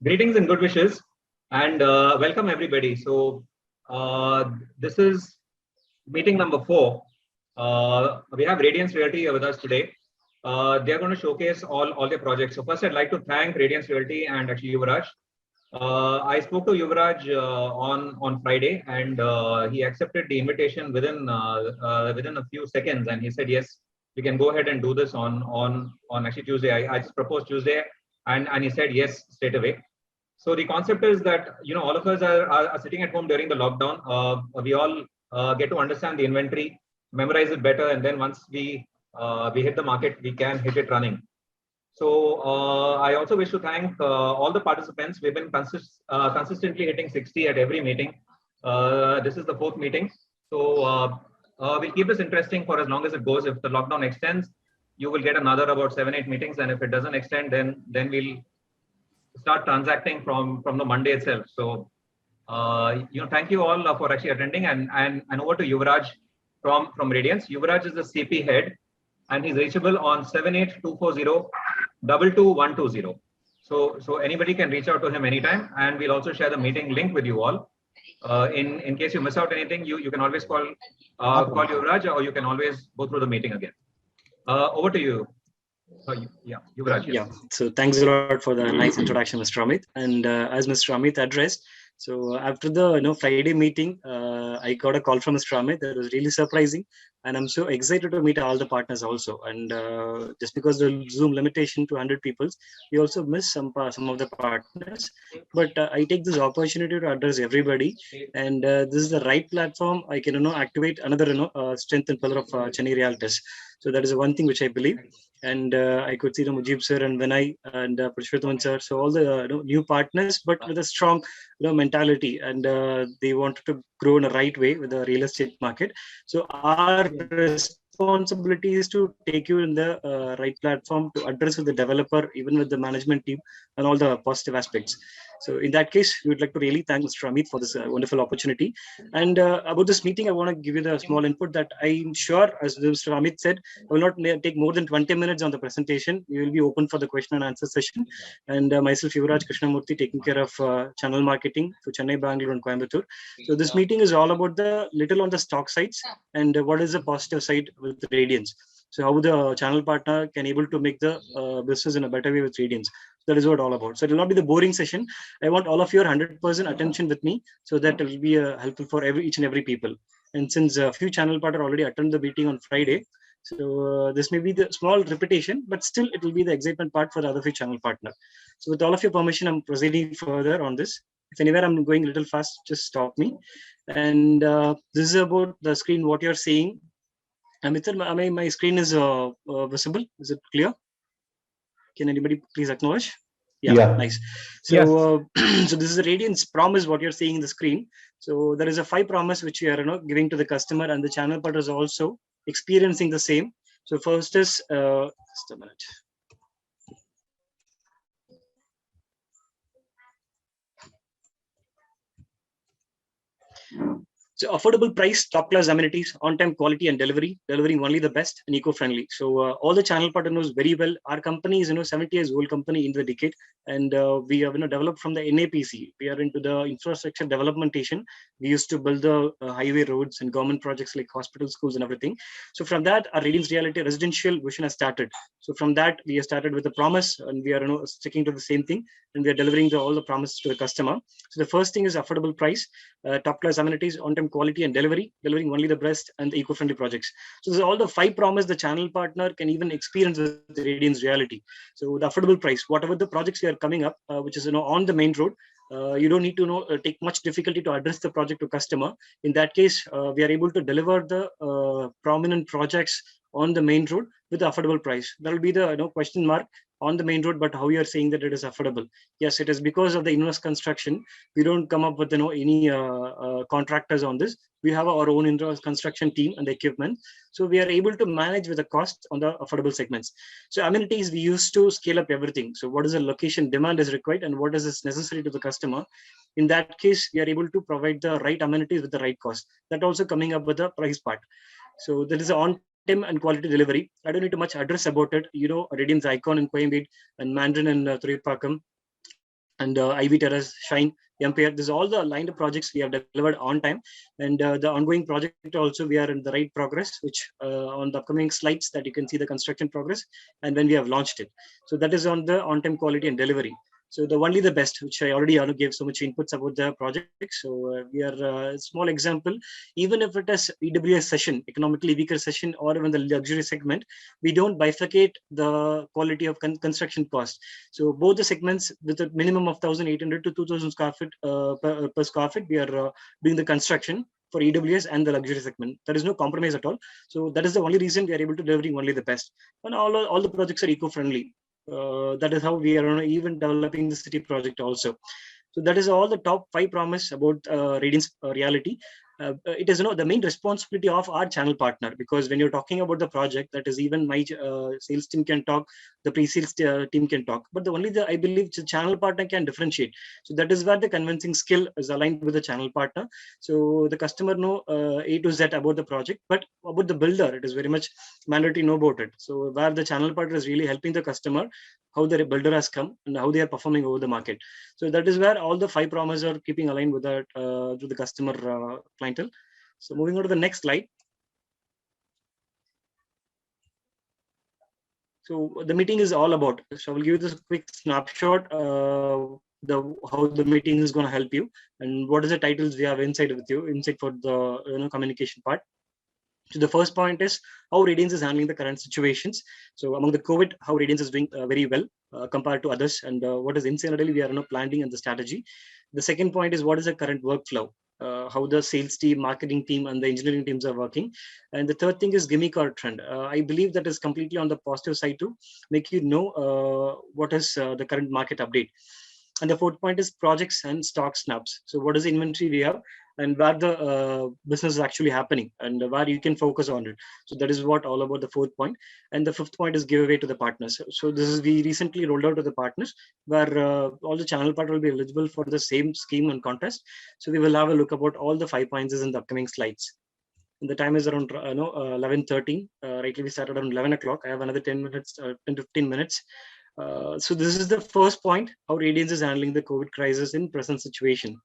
Greetings and good wishes, and welcome everybody. So this is meeting number 4. We have Radiance Realty with us today. They are going to showcase all their projects. So first, I'd like to thank Radiance Realty and actually Yuvraj. I spoke to Yuvraj on Friday, and he accepted the invitation within a few seconds, and he said yes, we can go ahead and do this on actually Tuesday. I just proposed Tuesday, and he said yes straight away. So the concept is that all of us are sitting at home during the lockdown. We all get to understand the inventory, memorize it better, and then once we hit the market, we can hit it running. So I also wish to thank all the participants. We've been consistently hitting 60 at every meeting. This is the 4th meeting. So we'll keep this interesting for as long as it goes. If the lockdown extends, you will get another about 7-8 meetings, and if it doesn't extend, then we'll start transacting from the Monday itself. So thank you all for actually attending, and over to Yuvraj from Radiance. Yuvraj is the CP head, and he's reachable on 78240-22120. So anybody can reach out to him anytime, and we'll also share the meeting link with you all. In case you miss out anything, you can always call Yuvraj, or you can always go through the meeting again. Over to you. Yuvraj. Yes. Yeah. So thanks a lot for the nice introduction, Mr. Amit. And as Mr. Amit addressed, so after the Friday meeting, I got a call from Mr. Amit. That was really surprising, and I'm so excited to meet all the partners also. And just because the Zoom limitation to 100 people, we also miss some of the partners. But I take this opportunity to address everybody, and this is the right platform. I can activate another strength and pillar of Chennai Realtors. So that is one thing which I believe. And I could see Mujib sir and Vinay and Purushottam sir. So all the new partners, but with a strong mentality, and they wanted to grow in a right way with the real estate market. So our responsibility is to take you in the right platform to address with the developer, even with the management team, and all the positive aspects. So in that case, we would like to really thank Mr. Amit for this wonderful opportunity. And about this meeting, I want to give you the small input that I'm sure, as Mr. Amit said, I will not take more than 20 minutes on the presentation. We will be open for the question and answer session. And myself, Yuvraj Krishnamurthy, taking care of channel marketing for Chennai, Bangalore, and Coimbatore. So this meeting is all about the little on the stock sides and what is the positive side with Radiance. So how the channel partner can able to make the business in a better way with Radiance. That is what all about. So it will not be the boring session. I want all of your 100% attention with me, so that it will be helpful for each and every people. And since a few channel partner already attended the meeting on Friday, so this may be the small repetition, but still it will be the excitement part for the other few channel partner. So with all of your permission, I'm proceeding further on this. If anywhere I'm going a little fast, just stop me. And this is about the screen, what you're seeing. Amit, my screen is visible. Is it clear? Can anybody please acknowledge? Yeah. Nice. So, yes. So this is the Radiance promise, what you're seeing in the screen. So there is a 5 promise which we are giving to the customer, and the channel partner is also experiencing the same. So first is, just a minute. So affordable price, top class amenities, on-time quality and delivering only the best and eco-friendly. So all the channel partner knows very well. Our company is 70 years old company in the decade, and we have developed from the NAPC. We are into the infrastructure developmentation. We used to build the highway roads and government projects like hospitals, schools, and everything. So from that, our Radiance Realty residential vision has started. So from that, we have started with a promise, and we are sticking to the same thing, and we are delivering all the promises to the customer. So the first thing is affordable price, top class amenities, on-time quality and delivering only the best, and the eco-friendly projects. So this is all the 5 promise the channel partner can even experience with the Radiance Reality. So the affordable price, whatever the projects we are coming up, which is on the main road, you don't need to take much difficulty to address the project to customer. In that case, we are able to deliver the prominent projects on the main road with the affordable price. That will be the question mark on the main road, but how you are saying that it is affordable? Yes, it is because of the in-house construction. We don't come up with any contractors on this. We have our own in-house construction team and the equipment, so we are able to manage with the cost on the affordable segments. So amenities, we used to scale up everything. So what is the location demand is required, and what is necessary to the customer? In that case, we are able to provide the right amenities with the right cost. That also coming up with the price part. So there is on time and quality delivery. I don't need to much address about it. Radiance Icon in Coimbatore and Mandarin and Thuripakam. and IV Terrace, Shine, MPR. This is all the lined up projects we have delivered on time, and the ongoing project also we are in the right progress. Which on the upcoming slides that you can see the construction progress and when we have launched it. So that is on the on-time quality and delivery. So the only the best, which I already gave so much inputs about the project. So we are a small example. Even if it is EWS session, economically weaker session, or even the luxury segment, we don't bifurcate the quality of construction cost. So both the segments with a minimum of 1,800 to 2,000 square feet per square feet, we are doing the construction for EWS and the luxury segment. There is no compromise at all. So that is the only reason we are able to delivering only the best. And all the projects are eco-friendly. That is how we are even developing the city project also. So that is all the top 5 promise about Radiance Reality. It is the main responsibility of our channel partner, because when you're talking about the project, that is even my sales team can talk, the pre-sales team can talk, but the only I believe the channel partner can differentiate. So that is where the convincing skill is aligned with the channel partner. So the customer know A to Z about the project, but about the builder, it is very much mandatory know about it. So where the channel partner is really helping the customer, how the builder has come and how they are performing over the market. So that is where all the 5 promises are keeping aligned with that to the customer clientele. So moving on to the next slide. So the meeting is all about. So I will give you this quick snapshot. How the meeting is going to help you, and what is the titles we have inside with you, inside for the communication part. So the first point is how Radiance is handling the current situations. So among the COVID, how Radiance is doing very well compared to others, and what is internally we are planning and the strategy. The second point is what is the current workflow, how the sales team, marketing team, and the engineering teams are working. And the third thing is gimmick or trend. I believe that is completely on the positive side to make you know what is the current market update. And the fourth point is projects and stock snaps. So what is the inventory we have, and where the business is actually happening, and where you can focus on it. So that is what all about the fourth point. And the fifth point is giveaway to the partners. So this is we recently rolled out to the partners, where all the channel partners will be eligible for the same scheme and contest. So we will have a look about all the 5 points in the upcoming slides. And the time is around 11:13. Rightly we started around 11 o'clock. I have another 10 minutes, 10 to 15 minutes. So this is the first point, how Radiance is handling the COVID crisis in present situation.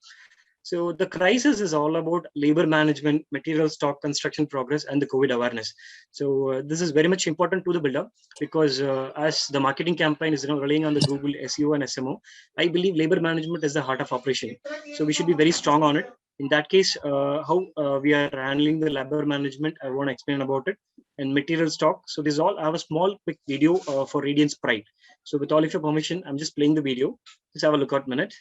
So the crisis is all about labor management, material stock, construction progress, and the COVID awareness. So this is very much important to the builder, because as the marketing campaign is relying on the Google SEO and SMO, I believe labor management is the heart of operation. So we should be very strong on it. In that case, how we are handling the labor management, I want to explain about it. And material stock. So this all I have a small quick video for Radiance Pride. So with all of your permission, I'm just playing the video. Let's have a look at minute.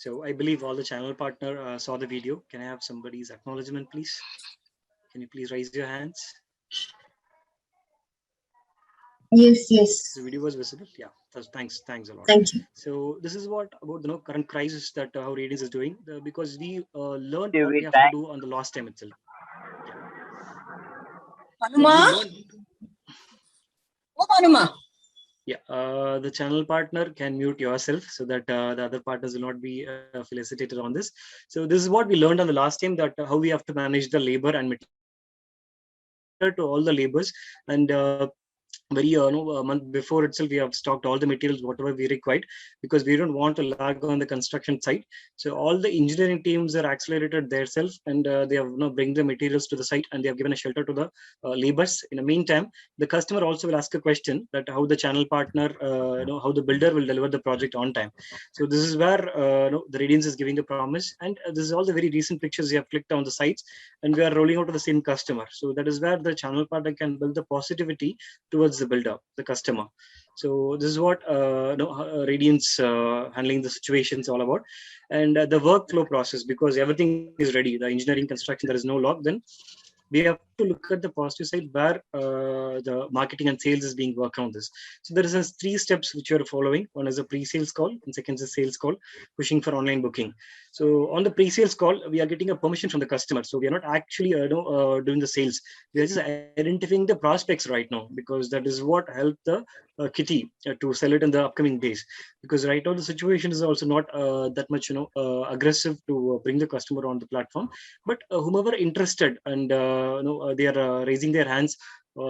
So I believe all the channel partner saw the video. Can I have somebody's acknowledgement, please? Can you please raise your hands? Yes, yes. The video was visible. Yeah, thanks a lot. Thank you. So this is what about current crisis that how Radiance is doing, because we learned Give what we it have back. to do on the last time itself. Yeah. Hanuma? We learned. Oh, Hanuma. Yeah, the channel partner can mute yourself so that the other partners will not be felicitated on this. So this is what we learned on the last time, that how we have to manage the labor and material to all the labors, and very a month before itself we have stocked all the materials whatever we required, because we don't want to lag on the construction site. So all the engineering teams are accelerated themselves, and they have bring the materials to the site, and they have given a shelter to the labors. In the meantime, the customer also will ask a question that how the channel partner how the builder will deliver the project on time. So this is where the Radiance is giving a promise, and this is all the very recent pictures you have clicked on the sites, and we are rolling out to the same customer. So that is where the channel partner can build the positivity towards the builder, the customer. So this is what Radiance handling the situations all about, and the workflow process, because everything is ready. The engineering, construction, there is no log. Then we have to look at the positive side where the marketing and sales is being worked on this. So there is a 3 steps which you are following. One is a pre-sales call, and second is a sales call, pushing for online booking. So on the pre-sales call, we are getting a permission from the customer. So we are not actually doing the sales. We are just identifying the prospects right now, because that is what helped the kitty to sell it in the upcoming days. Because right now the situation is also not that much aggressive to bring the customer on the platform, but whomever interested and they are raising their hands,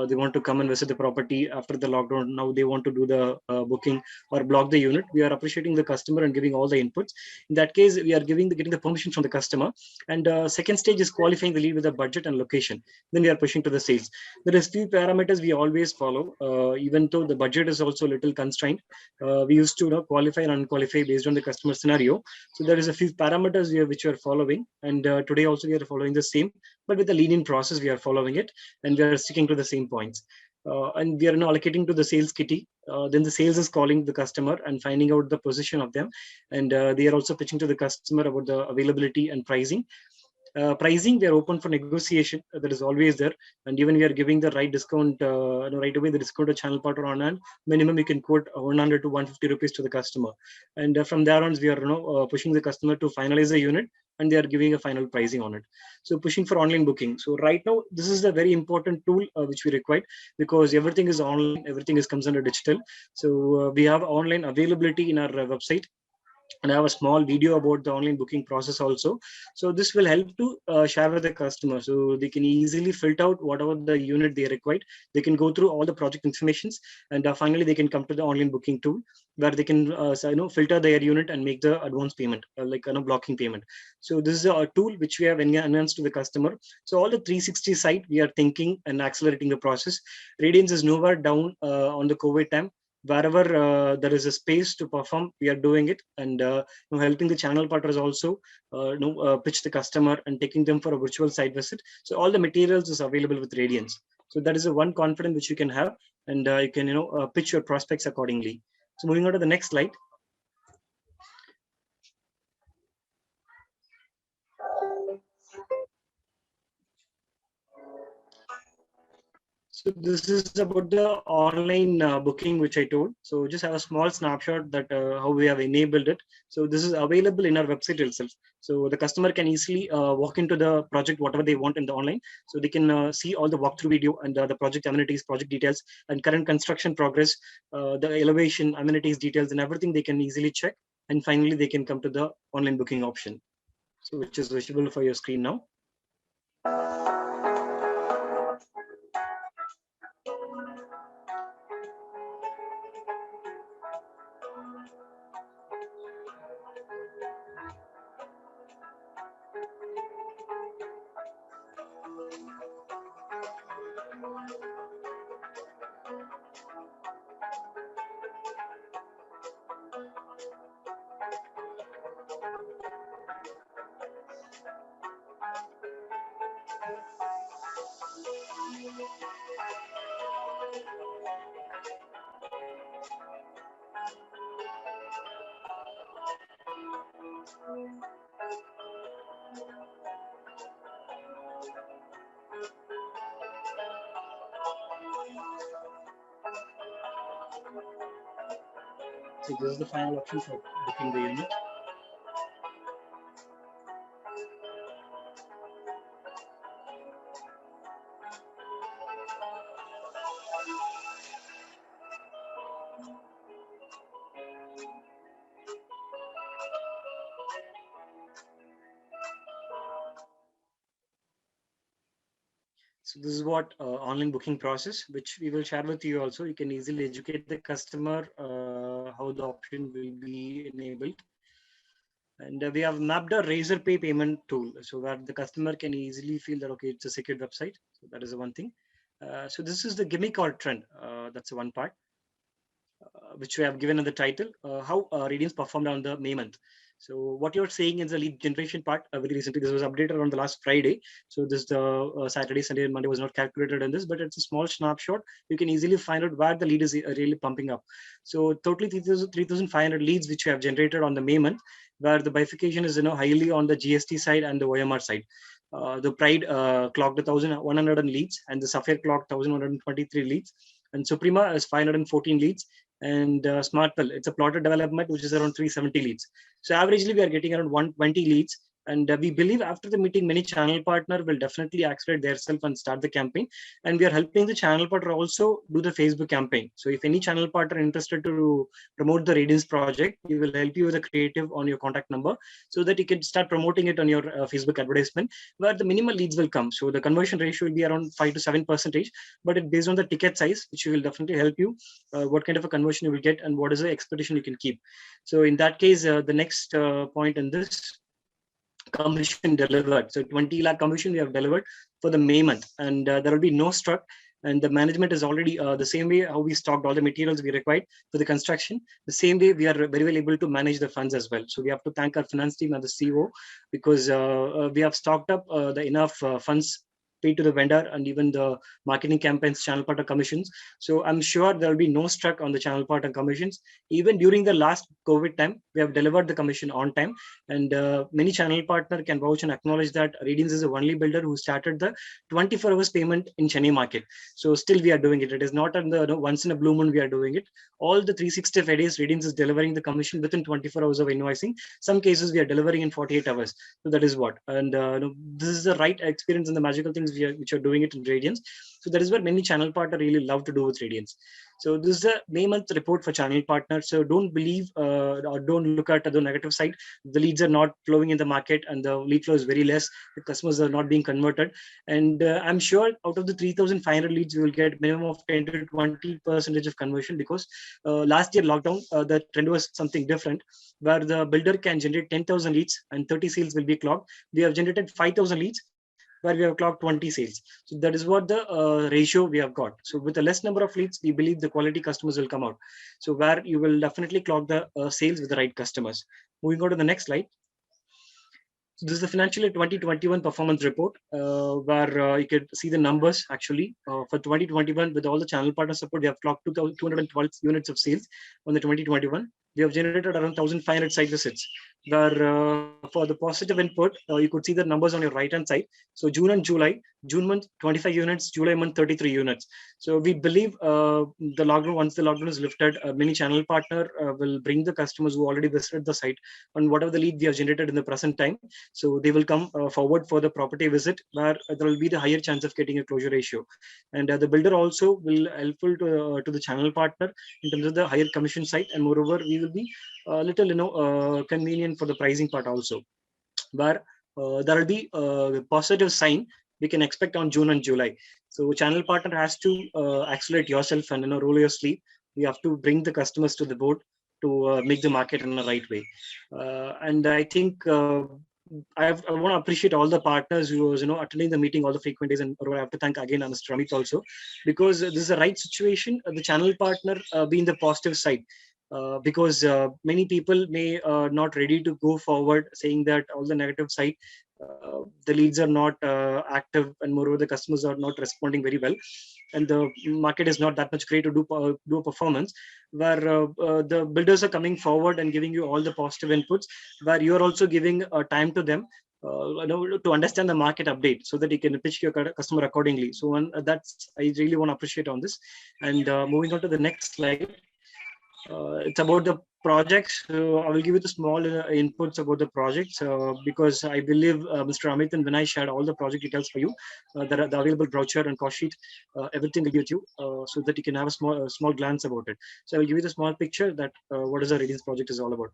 they want to come and visit the property after the lockdown. Now they want to do the booking or block the unit. We are appreciating the customer and giving all the inputs. In that case, we are getting the permission from the customer, and second stage is qualifying the lead with the budget and location. Then we are pushing to the sales. There is few parameters we always follow, even though the budget is also a little constrained. We used to qualify and unqualify based on the customer scenario. So there is a few parameters here which we are following, and today also we are following the same, but with a lenient process we are following it, and we are sticking to the same points. And we are now allocating to the sales kitty. Then the sales is calling the customer and finding out the position of them, and they are also pitching to the customer about the availability and pricing. Pricing, we are open for negotiation. That is always there, and even we are giving the right discount right away. The discount to channel partner on hand minimum, we can quote 100 to 150 rupees to the customer, and from there on we are pushing the customer to finalize the unit, and they are giving a final pricing on it. So pushing for online booking. So right now this is a very important tool which we require, because everything is online, everything is comes under digital. So we have online availability in our website, and I have a small video about the online booking process also. So this will help to share with the customer, so they can easily filter out whatever the unit they require. They can go through all the project informations, and finally they can come to the online booking tool, where they can filter their unit and make the advance payment, like blocking payment. So this is a tool which we have enhanced to the customer. So all the 360 site we are thinking and accelerating the process. Radiance is nowhere down on the COVID time. Wherever there is a space to perform, we are doing it, and helping the channel partners also pitch the customer and taking them for a virtual site visit. So all the materials is available with Radiance. So that is a one confidence which you can have, and you can pitch your prospects accordingly. So moving on to the next slide. So this is about the online booking, which I told. So just have a small snapshot that how we have enabled it. So this is available in our website itself. So the customer can easily walk into the project, whatever they want in the online. So they can see all the walkthrough video and the project amenities, project details, and current construction progress, the elevation, amenities details, and everything they can easily check. And finally, they can come to the online booking option. So which is visible for your screen now. So this is the final option for booking the unit. So this is what online booking process, which we will share with you also. You can easily educate the customer how the option will be enabled. And we have mapped a razor pay payment tool, so that the customer can easily feel that, okay, it's a secured website. So that is the one thing. So this is the gimme call trend. That's the one part. Which we have given in the title, how Radiance performed on the May month. So what you're saying is the lead generation part. Very recently, this was updated on the last Friday. So this Saturday, Sunday, and Monday was not calculated in this, but it's a small snapshot. You can easily find out where the lead is really pumping up. So totally 3,500 leads which we have generated on the May month, where the bifurcation is highly on the GST side and the OMR side. The Pride clocked 1,100 leads, and the Sapphire clocked 1,123 leads, and Suprema is 514 leads, and Smartwell, it's a plotted development which is around 370 leads. So averagely we are getting around 120 leads, and we believe after the meeting many channel partner will definitely accelerate their self and start the campaign, and we are helping the channel partner also do the Facebook campaign. So if any channel partner interested to promote the Radiance project, we will help you with a creative on your contact number so that you can start promoting it on your Facebook advertisement, where the minimal leads will come. So the conversion ratio will be around 5 to 7%, but it based on the ticket size, which will definitely help you what kind of a conversion you will get and what is the expectation you can keep. So in that case, the next point in this, commission delivered. So 20 lakh commission we have delivered for the May month, and there will be no struck. And the management is already the same way how we stocked all the materials we required for the construction. The same way we are very well able to manage the funds as well. So we have to thank our finance team and the CEO, because we have stocked up the enough funds paid to the vendor and even the marketing campaigns, channel partner commissions. So I'm sure there will be no struck on the channel partner commissions. Even during the last COVID time, we have delivered the commission on time, and many channel partner can vouch and acknowledge that Radiance is the only builder who started the 24 hours payment in Chennai market. So still we are doing it. It is not on the once in a blue moon we are doing it. All the 365 days, Radiance is delivering the commission within 24 hours of invoicing. Some cases we are delivering in 48 hours. So that is what. And this is the right experience and the magical things which are doing it in Radiance. So that is what many channel partner really love to do with Radiance. So this is a May month report for channel partners. So don't believe or don't look at the negative side. The leads are not flowing in the market, and the lead flow is very less. The customers are not being converted. And I'm sure out of the 3,500 leads, we will get minimum of 10 to 20% of conversion, because last year lockdown, the trend was something different, where the builder can generate 10,000 leads and 30 sales will be clocked. We have generated 5,000 leads, where we have clocked 20 sales. So that is what the ratio we have got. So with a less number of leads, we believe the quality customers will come out. So where you will definitely clock the sales with the right customers. Moving on to the next slide. So this is the financial year 2021 performance report, where you can see the numbers actually for 2021. With all the channel partner support, we have clocked 212 units of sales on the 2021. We have generated around 1,500 site visits, where for the positive input, you could see the numbers on your right hand side. So June and July, June month 25 units, July month 33 units. So we believe the lockdown, once the lockdown is lifted, many channel partner will bring the customers who already visited the site on whatever the lead we have generated in the present time. So they will come forward for the property visit, where there will be the higher chance of getting a closure ratio. And the builder also will helpful to the channel partner in terms of the higher commission side, and moreover we will be a little convenient for the pricing part also, where there will be a positive sign we can expect on June and July. So channel partner has to accelerate yourself and roll your sleeve. We have to bring the customers to the board to make the market in the right way. And I think I want to appreciate all the partners who was attending the meeting all the frequent days, and I have to thank again Mr. Amit also, because this is the right situation. The channel partner be in the positive side. Because many people may not ready to go forward, saying that all the negative side, the leads are not active, and moreover the customers are not responding very well, and the market is not that much great to do a performance, where the builders are coming forward and giving you all the positive inputs, where you are also giving time to them to understand the market update, so that you can pitch your customer accordingly. So that's I really want to appreciate on this. And moving on to the next slide. It's about the projects, I will give you the small inputs about the projects because I believe Mr. Amit and Vinay shared all the project details for you. The available brochure and cost sheet, everything will be with you so that you can have a small glance about it. So I will give you the small picture that what is the Radiance project is all about.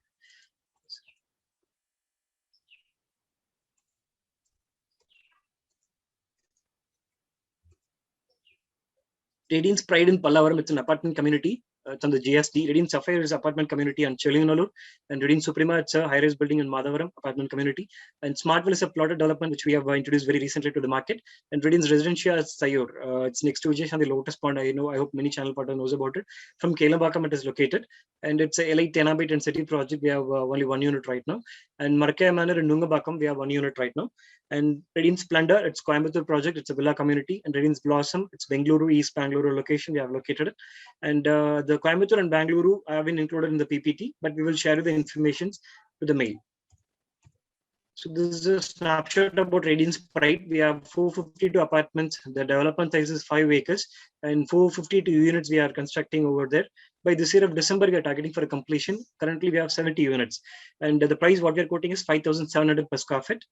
Radiance Pride in Pallavaram, it's an apartment community. It's on the GSD. Radiance Sapphire is apartment community on Chelingalur. And Radiance Suprema, it's a high-rise building in Madhavaram, apartment community. And Smartville is a plotted development which we have introduced very recently to the market. And Radiance Residencia is Sayur. It's next to Vijesh on the Lotus Pond. I hope many channel partners knows about it. From Kelambakam it is located. And it's a LI Tenabit and City project. We have only one unit right now. And Markaya Manor in Nungabakam, we have one unit right now. And Radiance Splendor, it's Coimbatore project. It's a villa community. And Radiance Blossom, it's Bengaluru, East Bangalore location. We have located it. And the Coimbatore and Bangalore have been included in the PPT, but we will share the information to the mail. So this is a snapshot about Radiance Pride. We have 452 apartments. The development size is 5 acres and 452 units we are constructing over there. By this year of December, we are targeting for a completion. Currently, we have 70 units. And the price what we are quoting is 5,700 per square feet.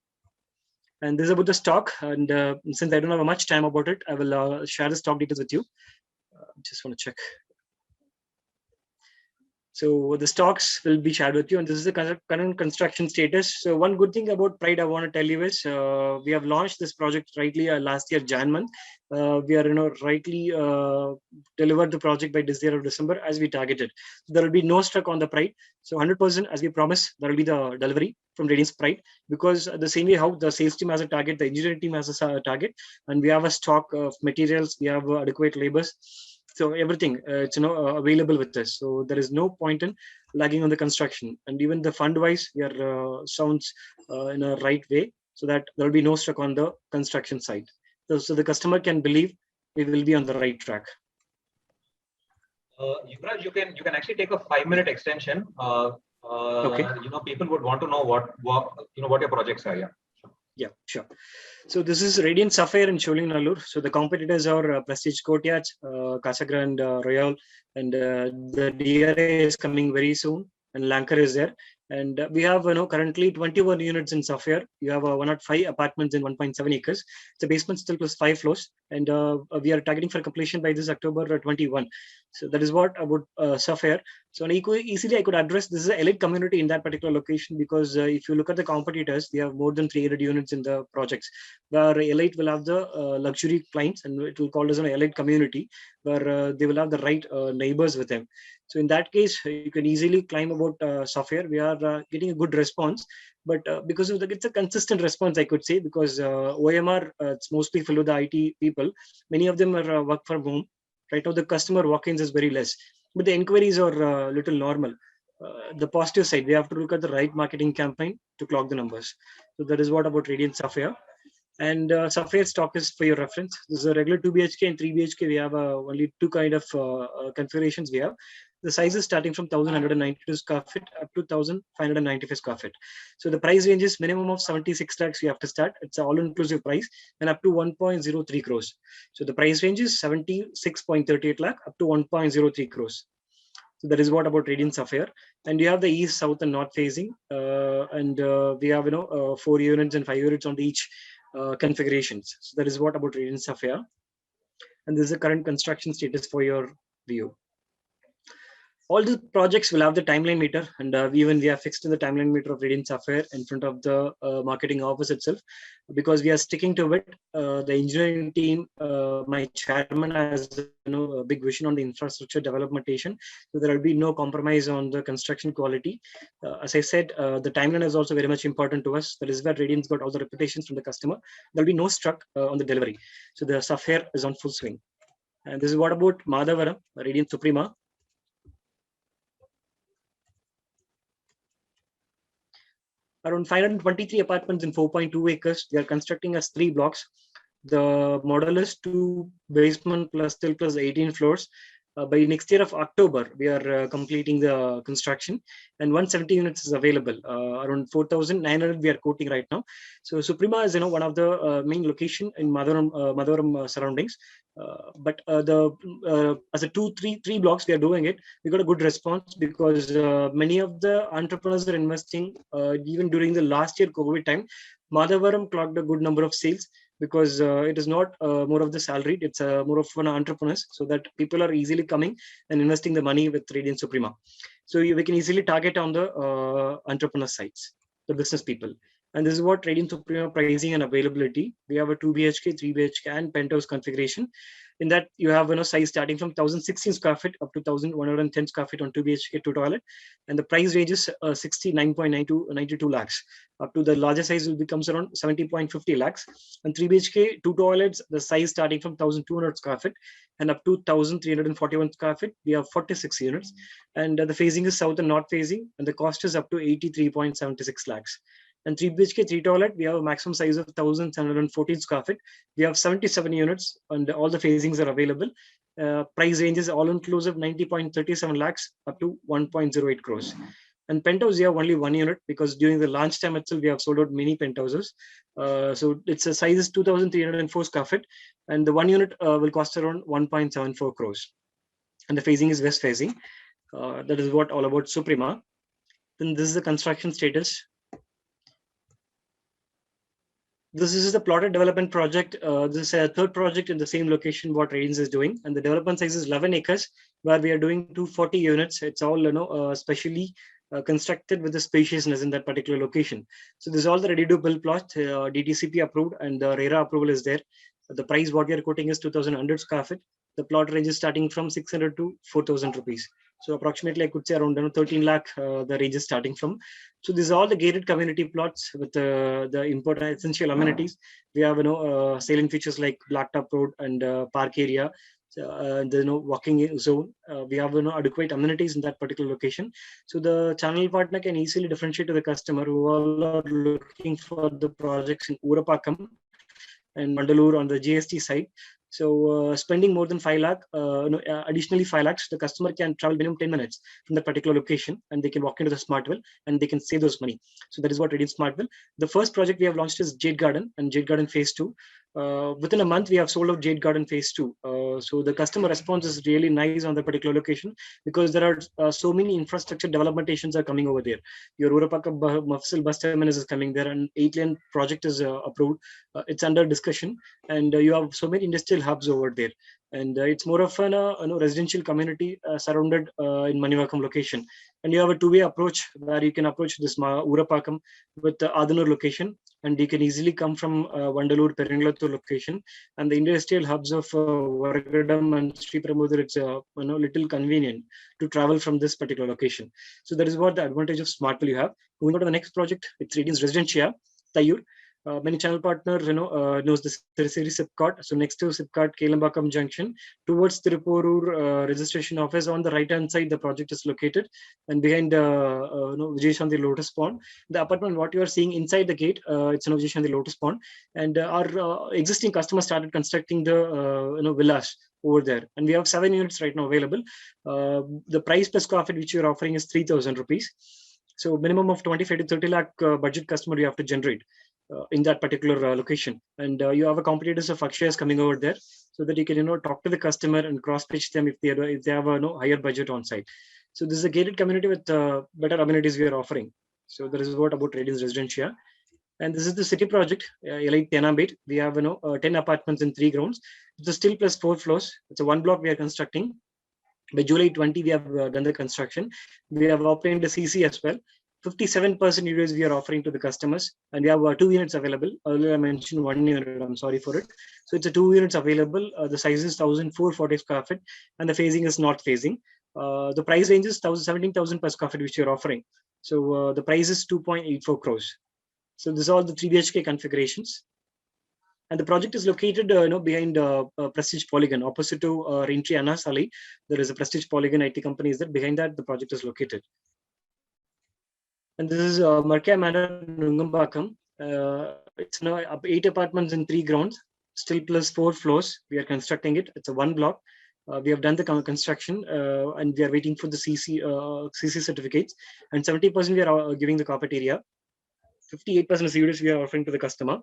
And this is about the stock. And since I don't have much time about it, I will share the stock details with you. Just want to check. So the stocks will be shared with you, and this is the current construction status. So one good thing about Pride I want to tell you is we have launched this project rightly last year Jan month. We are rightly delivered the project by this year of December as we targeted. So there will be no stock on the Pride. So 100% as we promised, there will be the delivery from Radiance Pride, because the same way how the sales team has a target, the engineering team has a target, and we have a stock of materials, we have adequate labors. So everything it's available with us. So there is no point in lagging on the construction, and even the fund wise we are sounds in a right way, so that there will be no stock on the construction side. So the customer can believe we will be on the right track. Yuvraj, you can actually take a 5-minute extension. Okay. People would want to know what your projects are. Yeah, sure. So this is Radiance Sapphire in Cholingalur. So the competitors are Prestige Courtyards, Casa Grande, Royal, and the DRA is coming very soon, and Lanker is there. And we have currently 21 units in Sapphire. You have 105 apartments in 1.7 acres. It's a basement still plus 5 floors, and we are targeting for completion by this October 21. So that is what about Sapphire. So easily I could address this is an elite community in that particular location, because if you look at the competitors, they have more than 300 units in the projects. Where elite will have the luxury clients, and it will call as an elite community, where they will have the right neighbors with them. So in that case, you can easily climb about Sapphire. We are getting a good response, but because of it's a consistent response, I could say, because OMR it's mostly filled with the IT people. Many of them are work from home. Right now, the customer walk-ins is very less, but the inquiries are little normal. The positive side, we have to look at the right marketing campaign to clock the numbers. So that is what about Radiance Sapphire. And Sapphire stock is for your reference. This is a regular 2 BHK and 3 BHK. We have only two kind of configurations we have. The size is starting from 1,192 square feet up to 1,595 square feet. So the price range is minimum of 76 lakhs. You have to start. It's an all-inclusive price, and up to 1.03 crores. So the price range is 76.38 lakh up to 1.03 crores. So that is what about Radiance Sapphire. And you have the east, south, and north facing, and we have 4 units and 5 units on each configurations. So that is what about Radiance Sapphire. And this is the current construction status for your view. All the projects will have the timeline meter, and even we have fixed in the timeline meter of Radiance Sapphire in front of the marketing office itself, because we are sticking to it. The engineering team, my chairman has a big vision on the infrastructure developmentation, so there will be no compromise on the construction quality. As I said, the timeline is also very much important to us. That is where Radiance got all the reputations from the customer. There will be no struck on the delivery. So the Sapphire is on full swing. And this is what about Madhavaram, Radiance Suprema. Around 523 apartments in 4.2 acres. They are constructing as 3 blocks. The model is 2 basement plus still plus 18 floors. By next year of October, we are completing the construction, and 170 units is available. Around 4,900 we are quoting right now. So Suprema is one of the main location in Madhuram surroundings. But as a three blocks we are doing it, we got a good response because many of the entrepreneurs are investing even during the last year COVID time. Madhavaram clocked a good number of sales because it is not more of the salaried, it's more of an entrepreneurs, so that people are easily coming and investing the money with Radiance Suprema. So we can easily target on the entrepreneur sites, the business people. And this is what Radiance Suprema pricing and availability. We have a 2 BHK, 3 BHK and penthouse configuration. In that, you have size starting from 1,016 square feet up to 1,110 square feet on 2 BHK, 2 toilet, and the price ranges 69.9 to 92 lakhs. Up to the larger size will becomes around 70.50 lakhs, and 3 BHK, 2 toilets, the size starting from 1,200 square feet and up to 1,341 square feet. We have 46 units, and the phasing is south and north phasing, and the cost is up to 83.76 lakhs. And 3 BHK, 3 toilet, we have a maximum size of 1,714 square feet. We have 77 units, and all the phasings are available. Price range is all inclusive 90.37 lakhs up to 1.08 crores. And penthouse, we have only 1 unit because during the launch time itself, we have sold out many penthouses. So its a size is 2,304 square feet, and the 1 unit will cost around 1.74 crores. And the phasing is west phasing. That is what all about Suprema. Then this is the construction status. This is the plotted development project. This is a third project in the same location what Radiance is doing, and the development size is 11 acres, where we are doing 240 units. It's all specially constructed with the spaciousness in that particular location. So this is all the ready to build plot, DTCP approved, and the RERA approval is there. The price what we are quoting is 2,100 square feet. The plot range is starting from 600 to 4,000 rupees. So approximately I could say around 13 lakh the range is starting from. So these are all the gated community plots with the important essential amenities. We have salient features like blacktop road and park area. The walking zone. We have adequate amenities in that particular location. So the channel partner can easily differentiate to the customer who all are looking for the projects in Urapakam and Mandalore on the GST side. So spending more than 5 lakh, additionally 5 lakhs, the customer can travel minimum 10 minutes from that particular location, and they can walk into the Smartville and they can save those money. So that is what Radiance Smartville. The first project we have launched is Jade Garden and Jade Garden Phase 2. Within a month, we have sold out Jade Garden Phase 2. So the customer response is really nice on the particular location because there are so many infrastructure developmentations are coming over there. Your Urapaka Mafsil bus terminus is coming there, and 8-lane project is approved. It's under discussion, and you have so many industrial hubs over there, and it's more of an residential community surrounded in Manivakam location. And you have a two-way approach where you can approach this Urapakam with the Adanur location, and you can easily come from Vandalur, Peringalattur location, and the industrial hubs of Varagadam and Sri Pramodar. It's little convenient to travel from this particular location. So that is what the advantage of Smartville you have. Moving on to the next project, it's Radiance Residentia, Tayur. Many channel partners knows the series Sipcot. So next to Sipcot, Kelambakam Junction, towards Tirupurur registration office, on the right hand side the project is located, and behind Vijay Shanti Lotus Pond, the apartment what you are seeing inside the gate, it's Vijay Shanti Lotus Pond, and our existing customers started constructing the villas over there, and we have 7 units right now available. The price per square feet which you are offering is 3,000 rupees. So minimum of 25 to 30 lakh budget customer you have to generate in that particular location, and you have a competitors of Akshayas coming over there, so that you can talk to the customer and cross pitch them if they have a higher budget on site. So this is a gated community with better amenities we are offering. So that is what about Radiance Residentia. And this is the city project, Elite Tenambit. We have 10 apartments in 3 grounds. It's a still plus 4 floors. It's a 1 block we are constructing. By July 20, we have done the construction. We have obtained the CC as well. 57% UDs we are offering to the customers, and we have 2 units available. Earlier I mentioned 1 unit, I'm sorry for it. So it's a 2 units available. The size is 1,440 square feet, and the phasing is north phasing. The price range is 17,000 per square feet which you're offering. So the price is 2.84 crores. So this is all the 3 BHK configurations. And the project is located behind Prestige Polygon, opposite to Raintree Anas Ali. There is a Prestige Polygon IT company is there. Behind that, the project is located. And this is Markaya Manor, Nungambakam. It's 8 apartments in 3 grounds, still plus 4 floors. We are constructing it. It's a 1 block. We have done the construction and we are waiting for the CC certificates, and 70% we are giving the carpet area. 58% of CUDs we are offering to the customer.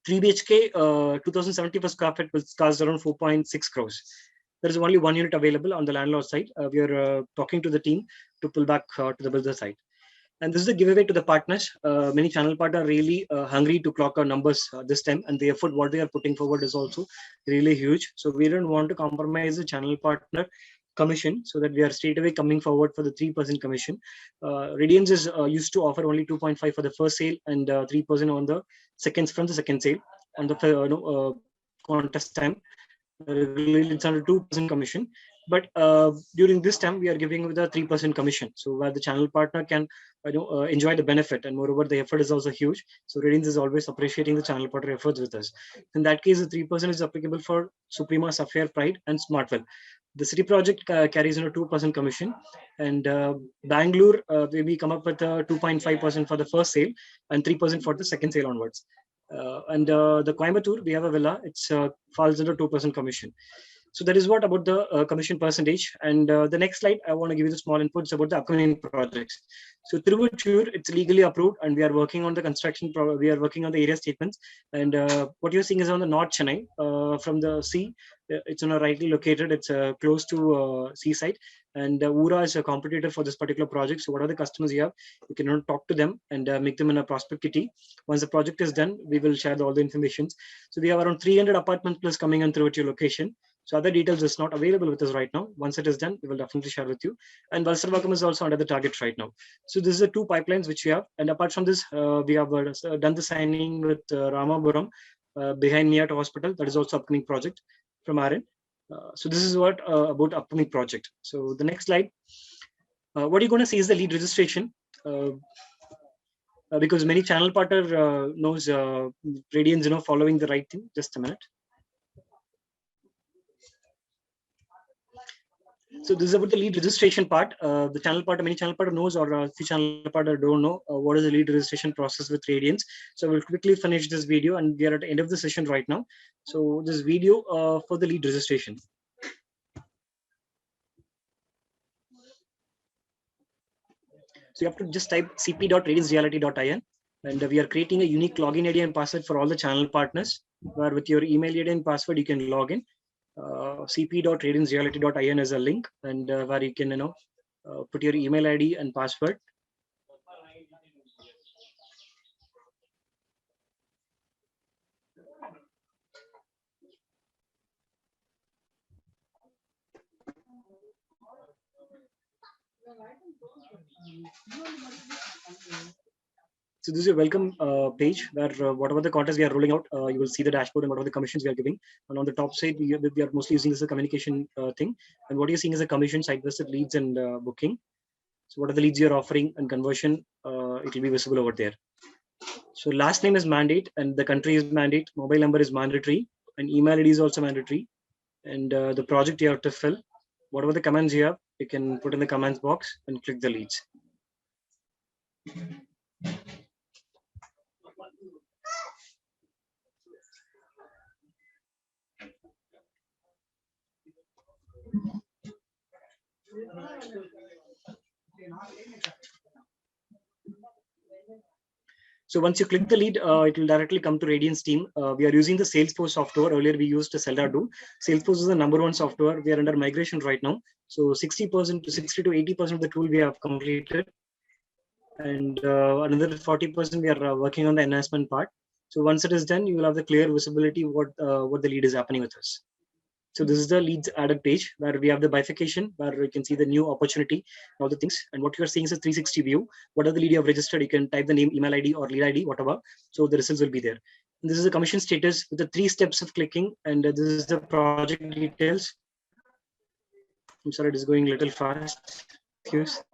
3 BHK, 2070 per square feet will cost around 4.6 crores. There is only one unit available on the landlord side. We are talking to the team to pull back to the builder side. And this is a giveaway to the partners. Many channel partners are really hungry to clock our numbers this time, and the effort what they are putting forward is also really huge. So we don't want to compromise the channel partner commission, so that we are straight away coming forward for the 3% commission. Radiance is used to offer only 2.5 for the first sale and 3% on the second sale on the contest time. Regularly it's under 2% commission, but during this time we are giving with a 3% commission, so where the channel partner can enjoy the benefit, and moreover the effort is also huge. So Radiance is always appreciating the channel partner efforts with us. In that case, the 3% is applicable for Suprema, Sapphire, Pride, and Smartwell. The city project carries 2% commission, and Bangalore we come up with 2.5% for the first sale and 3% for the second sale onwards. And the Coimbatore, we have a villa. It's falls under 2% commission. So that is what about the commission percentage. And the next slide, I want to give you the small inputs about the upcoming projects. So Tiruvattur, it's legally approved, and we are working on the construction. We are working on the area statements. And what you're seeing is on the North Chennai, from the sea. It's rightly located. It's close to seaside. And Ura is a competitor for this particular project. So whatever the customers you have, you can talk to them and make them in a prospect kitty. Once the project is done, we will share all the information. So we have around 300 apartments plus coming on through your location. So other details is not available with us right now. Once it is done, we will definitely share with you. And Valsarvakam is also under the target right now. So this is the two pipelines which we have. And apart from this, we have done the signing with Ramapuram behind Miyat Hospital. That is also upcoming project from our end. So this is what about upcoming project. So the next slide, what you're going to see is the lead registration. Because many channel partner knows Radiance, following the right thing. Just a minute. So this is about the lead registration part. The channel partner, many channel partner knows, or the channel partner don't know what is the lead registration process with Radiance. So we'll quickly finish this video, and we are at the end of the session right now. So this video for the lead registration. So you have to just type cp.radiancereality.in, and we are creating a unique login ID and password for all the channel partners, where with your email ID and password you can log in. cp.radiancereality.in is a link, and where you can put your email ID and password. So this is your welcome page, where whatever the contests we are rolling out, you will see the dashboard and whatever the commissions we are giving. And on the top side, we are mostly using this as a communication thing. And what you're seeing is a commission, site visit, leads, and booking. So what are the leads you're offering and conversion? It will be visible over there. So last name is mandate, and the country is mandate. Mobile number is mandatory, and email ID is also mandatory. And the project you have to fill. Whatever the commands you have, you can put in the comments box and click the leads. So once you click the lead, it will directly come to Radiance team. We are using the Salesforce software. Earlier we used the Zelda tool. Salesforce is the #1 software. We are under migration right now. So 60 to 80% of the tool we have completed, and another 40% we are working on the enhancement part. So once it is done, you will have the clear visibility what the lead is happening with us. So this is the leads added page, where we have the bifurcation, where you can see the new opportunity, all the things. And what you're seeing is a 360 view. Whatever the lead you have registered, you can type the name, email ID, or lead ID, whatever. So the results will be there. And this is the commission status with the 3 steps of clicking. And this is the project details. I'm sorry, it is going a little fast. Excuse.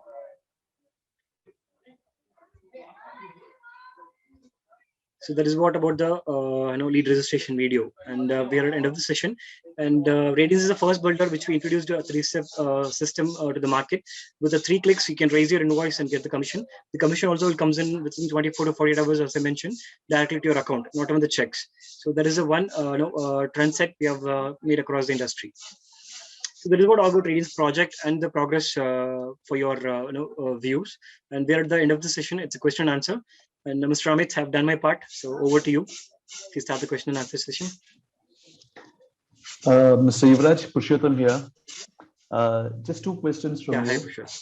So that is what about the lead registration video, and we are at the end of the session. And Radiance is the first builder which we introduced a 3-step system to the market. With the 3 clicks, you can raise your invoice and get the commission. The commission also comes in within 24 to 48 hours, as I mentioned, directly to your account, not even the checks. So that is the one trend set we have made across the industry. So that is what about Radiance project and the progress for your views. And we're at the end of the session. It's a question and answer. And Mr. Amit, have done my part. So over to you. Please start the question and answer session. Mr. Yuvraj, Purushottam here. Just two questions from Yeah, you. hi, Purushottam.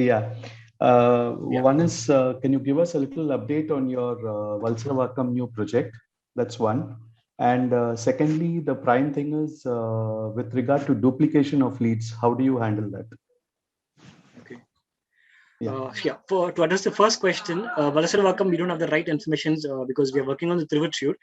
Yeah. One is, can you give us a little update on your Valsaravakkam new project? That's one. And secondly, the prime thing is with regard to duplication of leads, how do you handle that? Okay. Yeah. To address the first question, Valsaravakkam, we don't have the right information because we are working on the Trivandrum,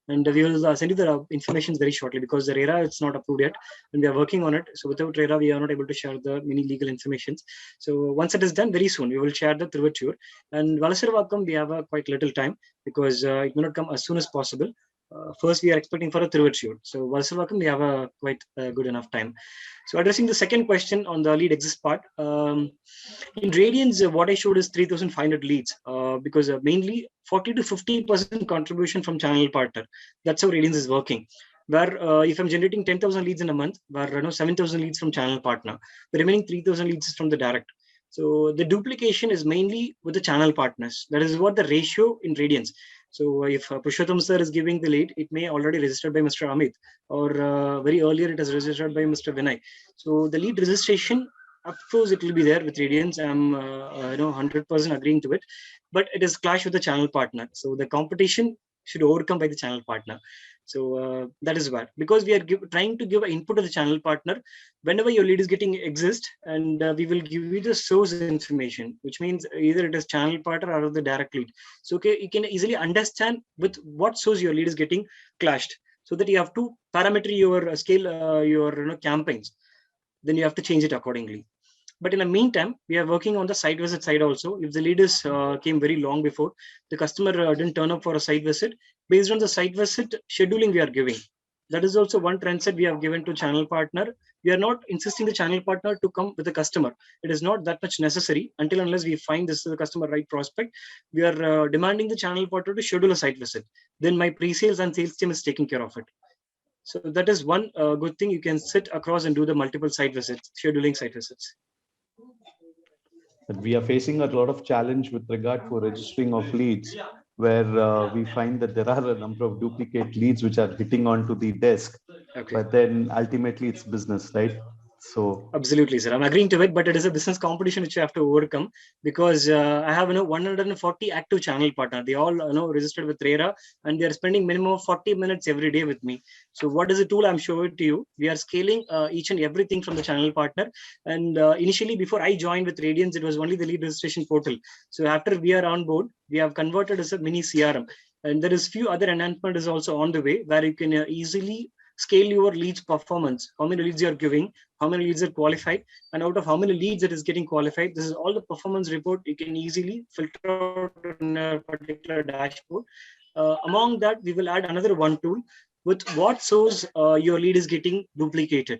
and we will send you the information very shortly because the RERA it's not approved yet, and we are working on it. So without RERA, we are not able to share the many legal information. So once it is done, very soon we will share the Trivandrum. And Valsaravakkam, we have quite little time because it may not come as soon as possible. First, we are expecting for a Trivandrum. So Valsaravakkam, we have a quite good enough time. So addressing the second question on the lead exist part, in Radiance, what I showed is 3,500 leads because mainly 40 to 50% contribution from channel partner. That's how Radiance is working. Where if I'm generating 10,000 leads in a month, where 7,000 leads from channel partner, the remaining 3,000 leads is from the direct. So the duplication is mainly with the channel partners. That is what the ratio in Radiance. So if Purushottam sir is giving the lead, it may already registered by Mr. Amit, or very earlier it is registered by Mr. Vinay. So the lead registration, of course, it will be there with Radiance. I'm 100% agreeing to it, but it is clash with the channel partner. So the competition should overcome by the channel partner. So that is why, because we are trying to give an input to the channel partner whenever your lead is getting exist, and we will give you the source information, which means either it is channel partner or the direct lead. So okay, you can easily understand with what source your lead is getting clashed, so that you have to parameter your scale your campaigns. Then you have to change it accordingly. But in the meantime, we are working on the site visit side also. If the leaders came very long before, the customer didn't turn up for a site visit, based on the site visit scheduling we are giving. That is also one trend set we have given to channel partner. We are not insisting the channel partner to come with the customer. It is not that much necessary until unless we find this is the customer right prospect. We are demanding the channel partner to schedule a site visit. Then my pre-sales and sales team is taking care of it. So that is one good thing. You can sit across and do the multiple site visits, scheduling site visits. But we are facing a lot of challenge with regard for registering of leads, where we find that there are a number of duplicate leads which are hitting onto the desk. Okay. But then ultimately it's business, right? So absolutely, sir. I'm agreeing to it, but it is a business competition which you have to overcome because I have 140 active channel partner. They all registered with RERA, and they are spending minimum of 40 minutes every day with me. So what is the tool I'm showing to you? We are scaling each and everything from the channel partner. And initially, before I joined with Radiance, it was only the lead registration portal. So after we are on board, we have converted as a mini CRM. And there is few other enhancements is also on the way where you can easily scale your leads performance, how many leads you're giving, how many leads are qualified, and out of how many leads it is getting qualified. This is all the performance report you can easily filter out in a particular dashboard. Among that, we will add another one tool with what source your lead is getting duplicated.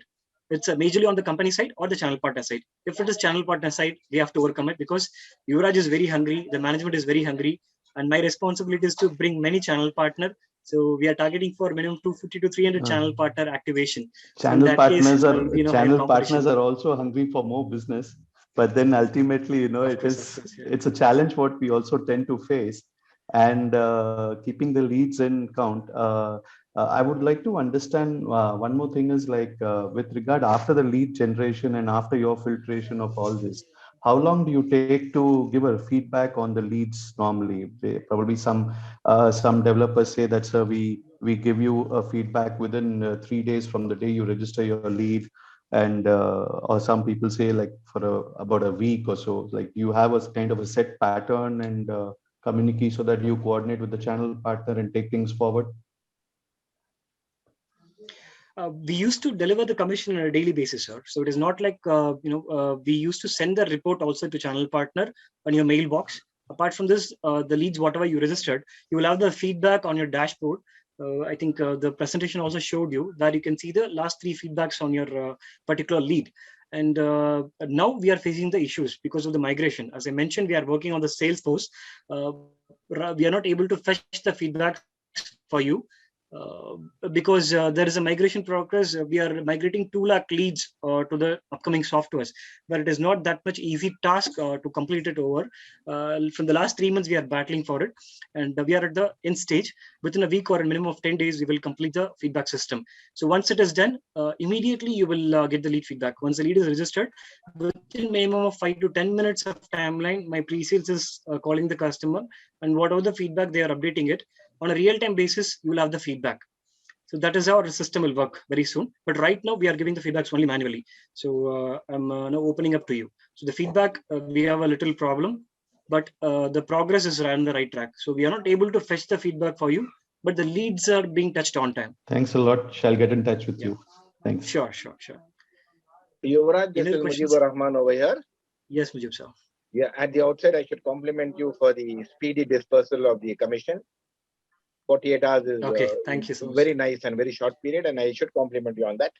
It's majorly on the company side or the channel partner side. If it is channel partner side, we have to overcome it because Yuvraj is very hungry, the management is very hungry, and my responsibility is to bring many channel partner. So we are targeting for minimum 250 to 300 channel partner activation. Channel partners Channel are also hungry for more business, but then ultimately, it's a challenge what we also tend to face. And keeping the leads in count, I would like to understand one more thing is with regard after the lead generation and after your filtration of all this, how long do you take to give a feedback on the leads normally? Probably some developers say that, sir, we give you a feedback within 3 days from the day you register your lead, and or some people say like for about a week or so. Like, you have a kind of a set pattern and communicate so that you coordinate with the channel partner and take things forward. We used to deliver the commission on a daily basis, sir. So it is not like, we used to send the report also to channel partner on your mailbox. Apart from this, the leads, whatever you registered, you will have the feedback on your dashboard. I think the presentation also showed you that you can see the last 3 feedbacks on your particular lead. And now we are facing the issues because of the migration. As I mentioned, we are working on the Salesforce. We are not able to fetch the feedback for you. because there is a migration progress. We are migrating 2 lakh leads to the upcoming softwares, but it is not that much easy task to complete it over. From the last 3 months, we are battling for it, and we are at the end stage. Within a week or a minimum of 10 days, we will complete the feedback system. So once it is done, immediately you will get the lead feedback. Once the lead is registered, within minimum of 5 to 10 minutes of timeline, my pre-sales is calling the customer, and whatever the feedback they are updating it on a real-time basis, you will have the feedback. So that is how our system will work very soon. But right now, we are giving the feedbacks only manually. So I'm now opening up to you. So the feedback, we have a little problem, but the progress is on the right track. So we are not able to fetch the feedback for you, but the leads are being touched on time. Thanks a lot. Shall get in touch with you. Thanks. Sure. Yuvraj, this Any is questions? Mujibur Rahman over here. Yes, Mujib sir. Yeah, at the outset, I should compliment you for the speedy dispersal of the commission. 48 hours is Okay, thank you so much. very nice and very short period, and I should compliment you on that.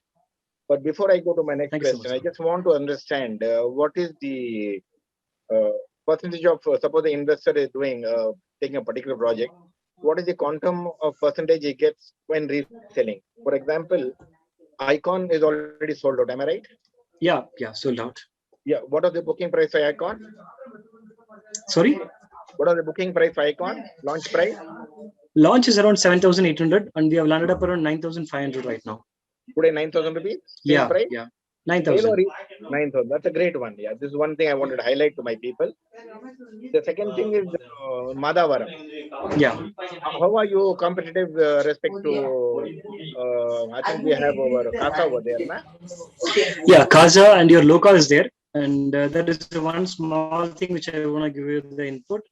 But before I go to my next Thank you so question, much, I just want to understand what is the percentage of, suppose the investor is doing, taking a particular project, what is the quantum of percentage he gets when reselling? For example, Icon is already sold out, am I right? Yeah, sold out. Yeah, what are the booking price for Icon? Sorry? What are the booking price for Icon? Launch price? Launch is around 7,800 and we have landed up around 9,500 right now. Today, 9,000 rupees? Sale price? Yeah. 9,000. 9,000. That's a great one. Yeah, this is one thing I wanted to highlight to my people. The second thing is Madavaram. Yeah. How are you competitive respect to, I think we have our Casa over there, na? Yeah, Casa and your local is there. And that is one small thing which I want to give you the input.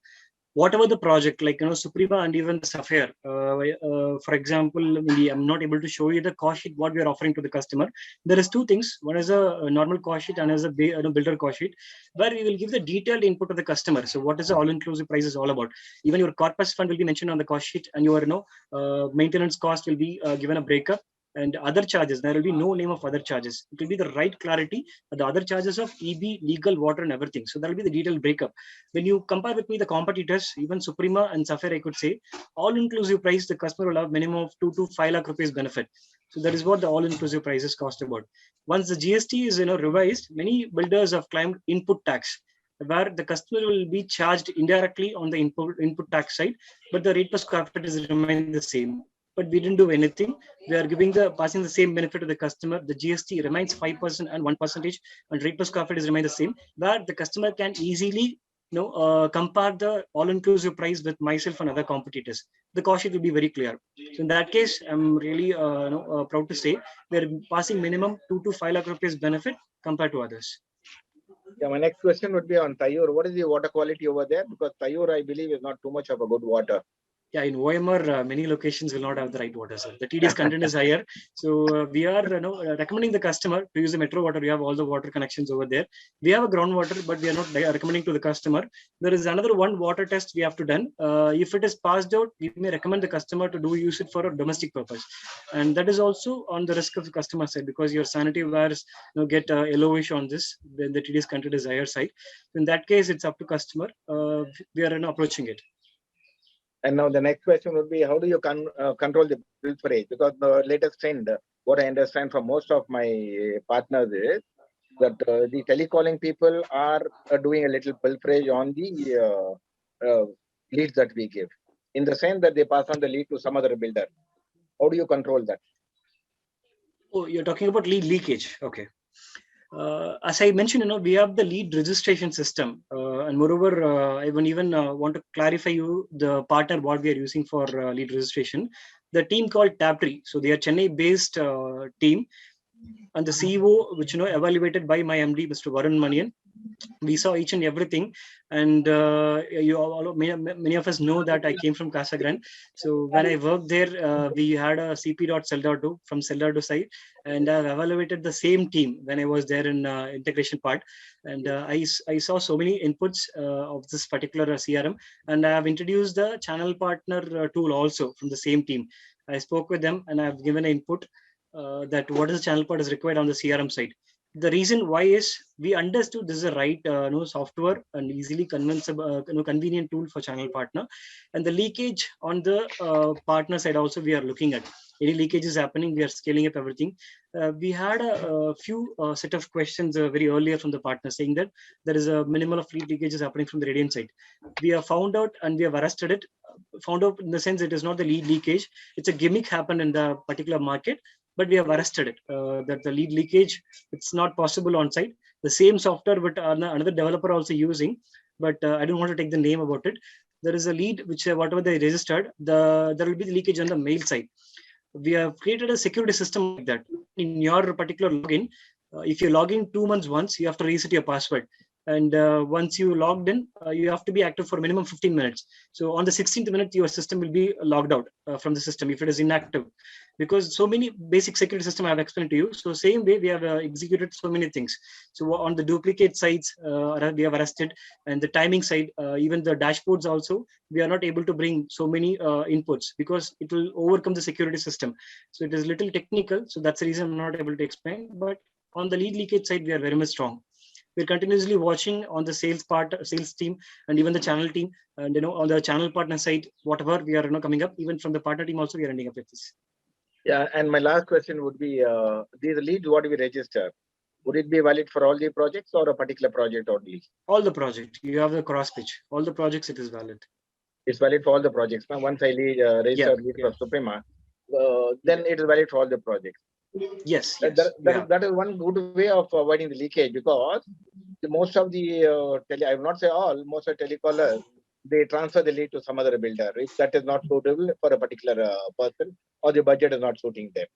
Whatever the project, like, Suprema and even the Sapphire, for example, maybe I'm not able to show you the cost sheet, what we are offering to the customer. There is 2 things. One is a normal cost sheet and as a builder cost sheet, where we will give the detailed input to the customer. So what is the all-inclusive price is all about. Even your corpus fund will be mentioned on the cost sheet, and your maintenance cost will be given a breakup. And other charges, there will be no name of other charges. It will be the right clarity, the other charges of EB, legal, water, and everything. So that will be the detailed breakup. When you compare with me the competitors, even Suprema and Sapphire, I could say, all-inclusive price, the customer will have minimum of 2 to 5 lakh rupees benefit. So that is what the all-inclusive prices cost about. Once the GST is revised, many builders have claimed input tax, where the customer will be charged indirectly on the input tax side, but the rate per square foot is remain the same. But we didn't do anything. We are passing the same benefit to the customer. The GST remains 5% and 1%, and rate per square foot is remain the same, where the customer can easily compare the all-inclusive price with myself and other competitors. The cost sheet will be very clear. So in that case, I'm really proud to say we're passing minimum 2 to 5 lakh rupees benefit compared to others. Yeah, my next question would be on Tayur. What is the water quality over there? Because Tayur, I believe, is not too much of a good water. Yeah, in OMR, many locations will not have the right water, sir. The TDS content is higher. So we are recommending the customer to use the metro water. We have all the water connections over there. We have a groundwater, but we are not recommending to the customer. There is another one water test we have to done. If it is passed out, we may recommend the customer to use it for a domestic purpose. And that is also on the risk of the customer side, because your sanitary wires get yellowish on this. Then the TDS content is higher side. In that case, it's up to customer. We are approaching it. And now the next question would be, how do you control the pilferage? Because the latest trend, what I understand from most of my partners is that the telecalling people are doing a little pilferage on the leads that we give, in the sense that they pass on the lead to some other builder. How do you control that? Oh, you're talking about lead leakage. Okay. As I mentioned, we have the lead registration system, and moreover, I would even want to clarify you the partner what we are using for lead registration. The team called Taptree. So they are Chennai-based team, and the CEO, which evaluated by my MD, Mr. Varun Manian. We saw each and everything, and many of us know that I came from Casa Grande. So when I worked there, we had a CP.Cell.2 from Cell.2 side, and I've evaluated the same team when I was there in integration part, and I saw so many inputs of this particular CRM, and I have introduced the channel partner tool also from the same team. I spoke with them and I have given an input that what is the channel part is required on the CRM side. The reason why is we understood this is a right software and easily convenient tool for channel partner, and the leakage on the partner side also we are looking at. Any leakage is happening, we are scaling up everything. We had a few set of questions very earlier from the partner saying that there is a minimal of lead leakages happening from the Radiance side. We have found out and we have arrested it. Found out in the sense it is not the lead leakage, it's a gimmick happened in the particular market, but we have arrested it. That the lead leakage, it's not possible on site. The same software, but another developer also using, but I don't want to take the name about it. There is a lead which whatever they registered, there will be the leakage on the mail side. We have created a security system like that. In your particular login, if you log in 2 months once, you have to reset your password. And once you logged in, you have to be active for minimum 15 minutes. So on the 16th minute, your system will be logged out from the system if it is inactive. Because so many basic security system I have explained to you. So same way we have executed so many things. So on the duplicate sites, we have arrested, and the timing side, even the dashboards also, we are not able to bring so many inputs because it will overcome the security system. So it is little technical. So that's the reason I'm not able to explain. But on the lead leakage side, we are very much strong. We're continuously watching on the sales team, and even the channel team, and on the channel partner side, whatever we are coming up, even from the partner team also we are ending up with this. Yeah, and my last question would be, these leads what we register, would it be valid for all the projects or a particular project only? All the project. You have the cross pitch. All the projects it is valid. It's valid for all the projects. Now, once I register lead for Suprema, then it is valid for all the projects. Yes. That is one good way of avoiding the leakage, because most of the I will not say all, most of the telecallers, they transfer the lead to some other builder if that is not suitable for a particular person or the budget is not suiting them.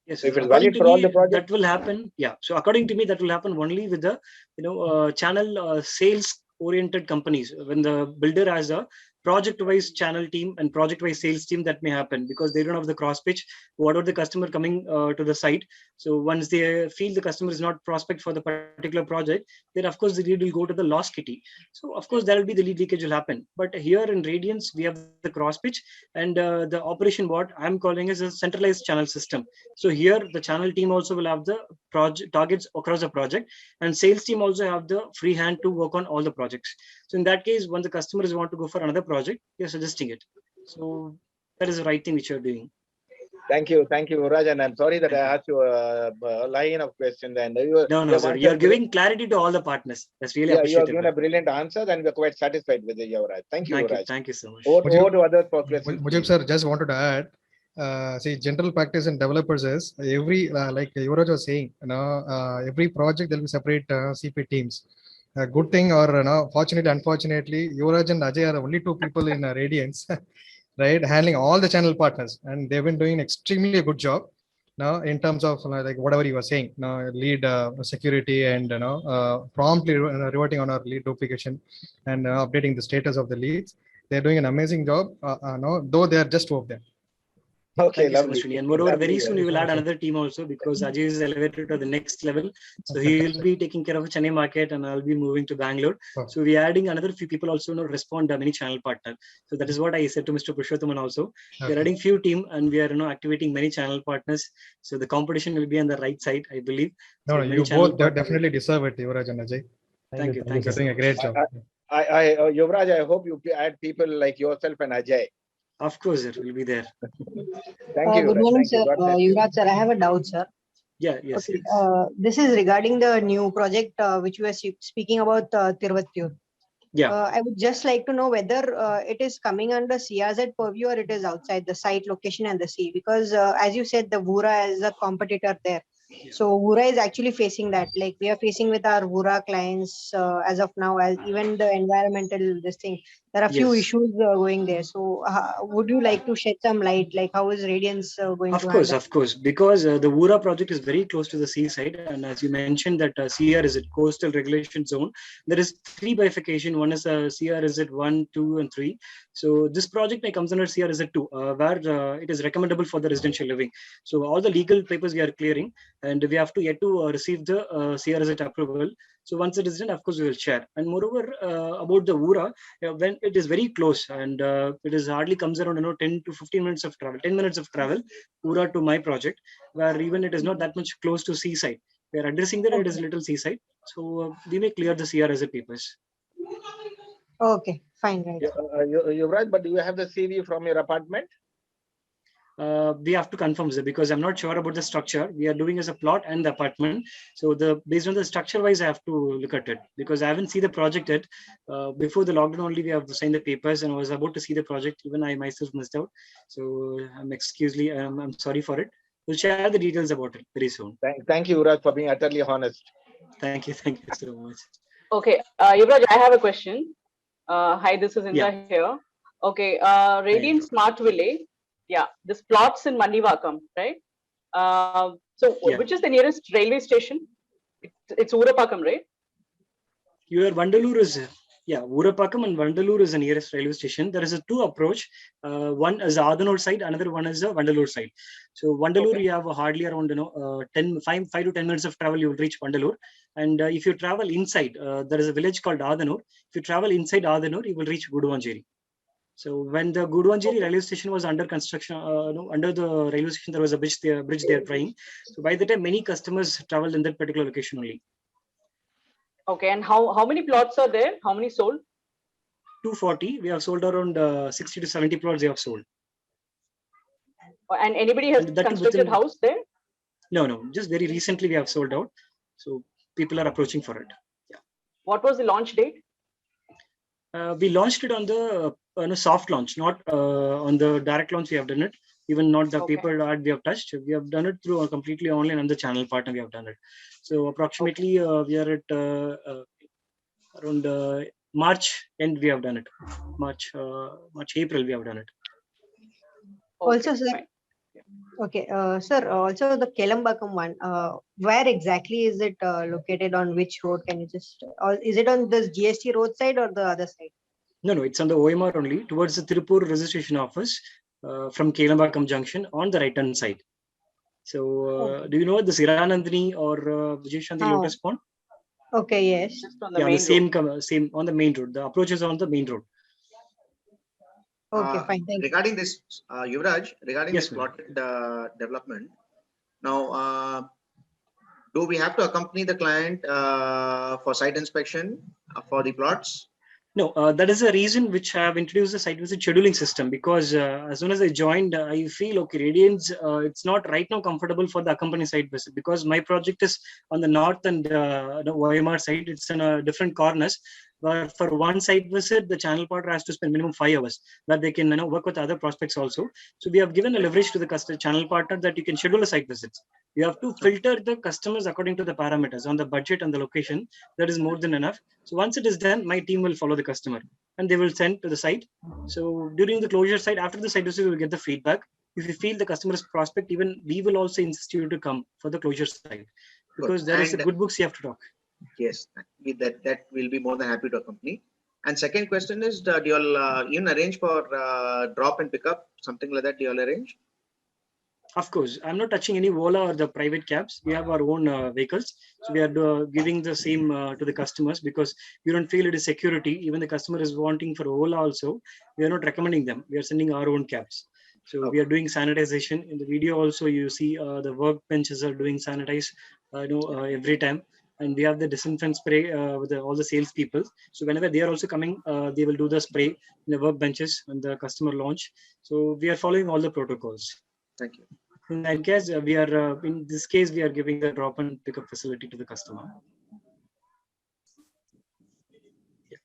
Yes, so if it's valid for all the projects, that will happen. Yeah. So according to me, that will happen only with the channel sales oriented companies. When the builder has a project-wise channel team and project-wise sales team, that may happen because they don't have the cross pitch. Whatever the customer coming to the site, so once they feel the customer is not prospect for the particular project, then of course the lead will go to the loss kitty. So of course there will be the lead leakage will happen. But here in Radiance, we have the cross pitch, and the operation what I'm calling is a centralized channel system. So here the channel team also will have the project targets across the project, and sales team also have the free hand to work on all the projects. So in that case, when the customers want to go for another project, we are suggesting it. So that is the right thing which you are doing. Thank you, Raj, and I'm sorry that I asked you a line of questions. And no, sir. You are giving clarity to all the partners. That's really appreciated. You have given a brilliant answer, and we're quite satisfied with you, Raj. Thank you, Raj. Thank you so much. Over to others for questions. Mujib sir, just wanted to add. See, general practice in developers is every like Yuvraj was saying, every project there will be separate CP teams. Good thing or fortunately, unfortunately, Yuvraj and Ajay are the only two people in Radiance, right, handling all the channel partners, and they've been doing extremely good job now in terms of like whatever you were saying, lead security and promptly reverting on our lead duplication and updating the status of the leads. They're doing an amazing job, though they are just two of them. Okay, lovely. So and moreover, very soon we will add another team also, because Ajay is elevated to the next level. So he will be taking care of the Chennai market, and I'll be moving to Bangalore. So we are adding another few people also respond many channel partner. So that is what I said to Mr. Purushothaman also. We are adding few team, and we are activating many channel partners. So the competition will be on the right side, I believe. No, you both definitely deserve it, Yuvraj and Ajay. Thank you. You're doing a great job. Yuvraj, I hope you add people like yourself and Ajay. Of course, sir, will be there. Thank you. Good morning, sir. Yuvraj, sir, I have a doubt, sir. Yeah, yes. Okay. This is regarding the new project which we were speaking about, Tiruvallur. Yeah. I would just like to know whether it is coming under CRZ purview or it is outside the site location and the sea, because as you said, the Vura is a competitor there. Yeah. So Vura is actually facing that. Like we are facing with our Vura clients as of now, as even the environmental this thing. There are few issues going there. So would you like to shed some light? Like how is Radiance going to handle? Of course, because the Vura project is very close to the seaside, and as you mentioned that CR is a coastal regulation zone. There is 3 bifurcation. One is CR is at 1, 2, and 3. So this project comes under CR is at 2, where it is recommendable for the residential living. So all the legal papers we are clearing, and we have to yet to receive the CRZ approval. So once it is done, of course, we will share. And moreover, about the Vura, when it is very close, and it is hardly comes around 10 to 15 minutes of travel, 10 minutes of travel, Vura to my project, where even it is not that much close to seaside. We are addressing that it is little seaside. So we may clear the CRZ papers. Okay, fine, right. Yuvraj, but do you have the CV from your apartment? We have to confirm, sir, because I'm not sure about the structure. We are doing as a plot and the apartment. So based on the structure wise, I have to look at it because I haven't seen the project yet. Before the lockdown only, we have to sign the papers, and I was about to see the project. Even I myself missed out. So I'm sorry for it. We'll share the details about it very soon. Thank you, Yuvraj, for being utterly honest. Thank you so much. Okay, Yuvraj, I have a question. Hi, this is Indra here. Okay, Radiant Smart Village. Yeah, this plots in Mandivakam, right? Which is the nearest railway station? It's Urapakam, right? Your Vandalur is Urapakam and Vandalur is the nearest railway station. There is a two approach. One is the Adanur side, another one is the Vandalur side. So Vandalur, you have hardly around 5 to 10 minutes of travel. You will reach Vandalur. And if you travel inside, there is a village called Adanur. If you travel inside Adanur, you will reach Guduvanjeri. So when the Guduvanjeri railway station was under construction, under the railway station, there was a bridge they are trying. So by the time, many customers traveled in that particular location only. Okay, and how many plots are there? How many sold? 240. We have sold around 60 to 70 plots. They have sold. And anybody has constructed house there? No. Just very recently we have sold out. So people are approaching for it. Yeah. What was the launch date? We launched it on the soft launch, not on the direct launch. We have done it. Even not the paper ad we have touched. We have done it through completely online and the channel partner. We have done it. So approximately we are at around March end. We have done it. March, April. We have done it. Also, sir. Okay, sir. Also, the Kelambakam one. Where exactly is it located? On which road? Can you just? Or is it on this GST road side or the other side? No. It's on the OMR only towards the Tirupur registration office from Kelambakam Junction on the right hand side. So, do you know the Siranandini or Vijay Shanti Lotus Pond? Okay, yes. Just on the same on the main road. The approach is on the main road. Okay, fine. Thank regarding this, Yuvraj, regarding yes, this plotted development, now, do we have to accompany the client for site inspection for the plots? No, that is the reason which I have introduced the site visit scheduling system, because as soon as I joined, I feel Radiance, it's not right now comfortable for the accompany site visit because my project is on the north and the OMR side. It's in different corners. But for one site visit, the channel partner has to spend minimum 5 hours that they can work with other prospects also. So we have given a leverage to the customer channel partner that you can schedule a site visits. You have to filter the customers according to the parameters on the budget and the location. That is more than enough. So once it is done, my team will follow the customer and they will send to the site. So during the closure site, after the site visit, we will get the feedback. If you feel the customer's prospect, even we will also insist you to come for the closure site because there is a good books you have to talk. Yes, that will be more than happy to accompany. And second question is, do you all even arrange for drop and pickup, something like that? Do you all arrange? Of course, I'm not touching any Ola or the private cabs. We have our own vehicles. So we are giving the same to the customers because we don't feel it is security. Even the customer is wanting for Ola also. We are not recommending them. We are sending our own cabs. So we are doing sanitization. In the video also, you see the workbenches are doing sanitize every time. And we have the disinfectant spray with all the sales people. So whenever they are also coming, they will do the spray in the workbenches and the customer launch. So we are following all the protocols. Thank you. In that case, we are in this case we are giving the drop and pickup facility to the customer. Yeah.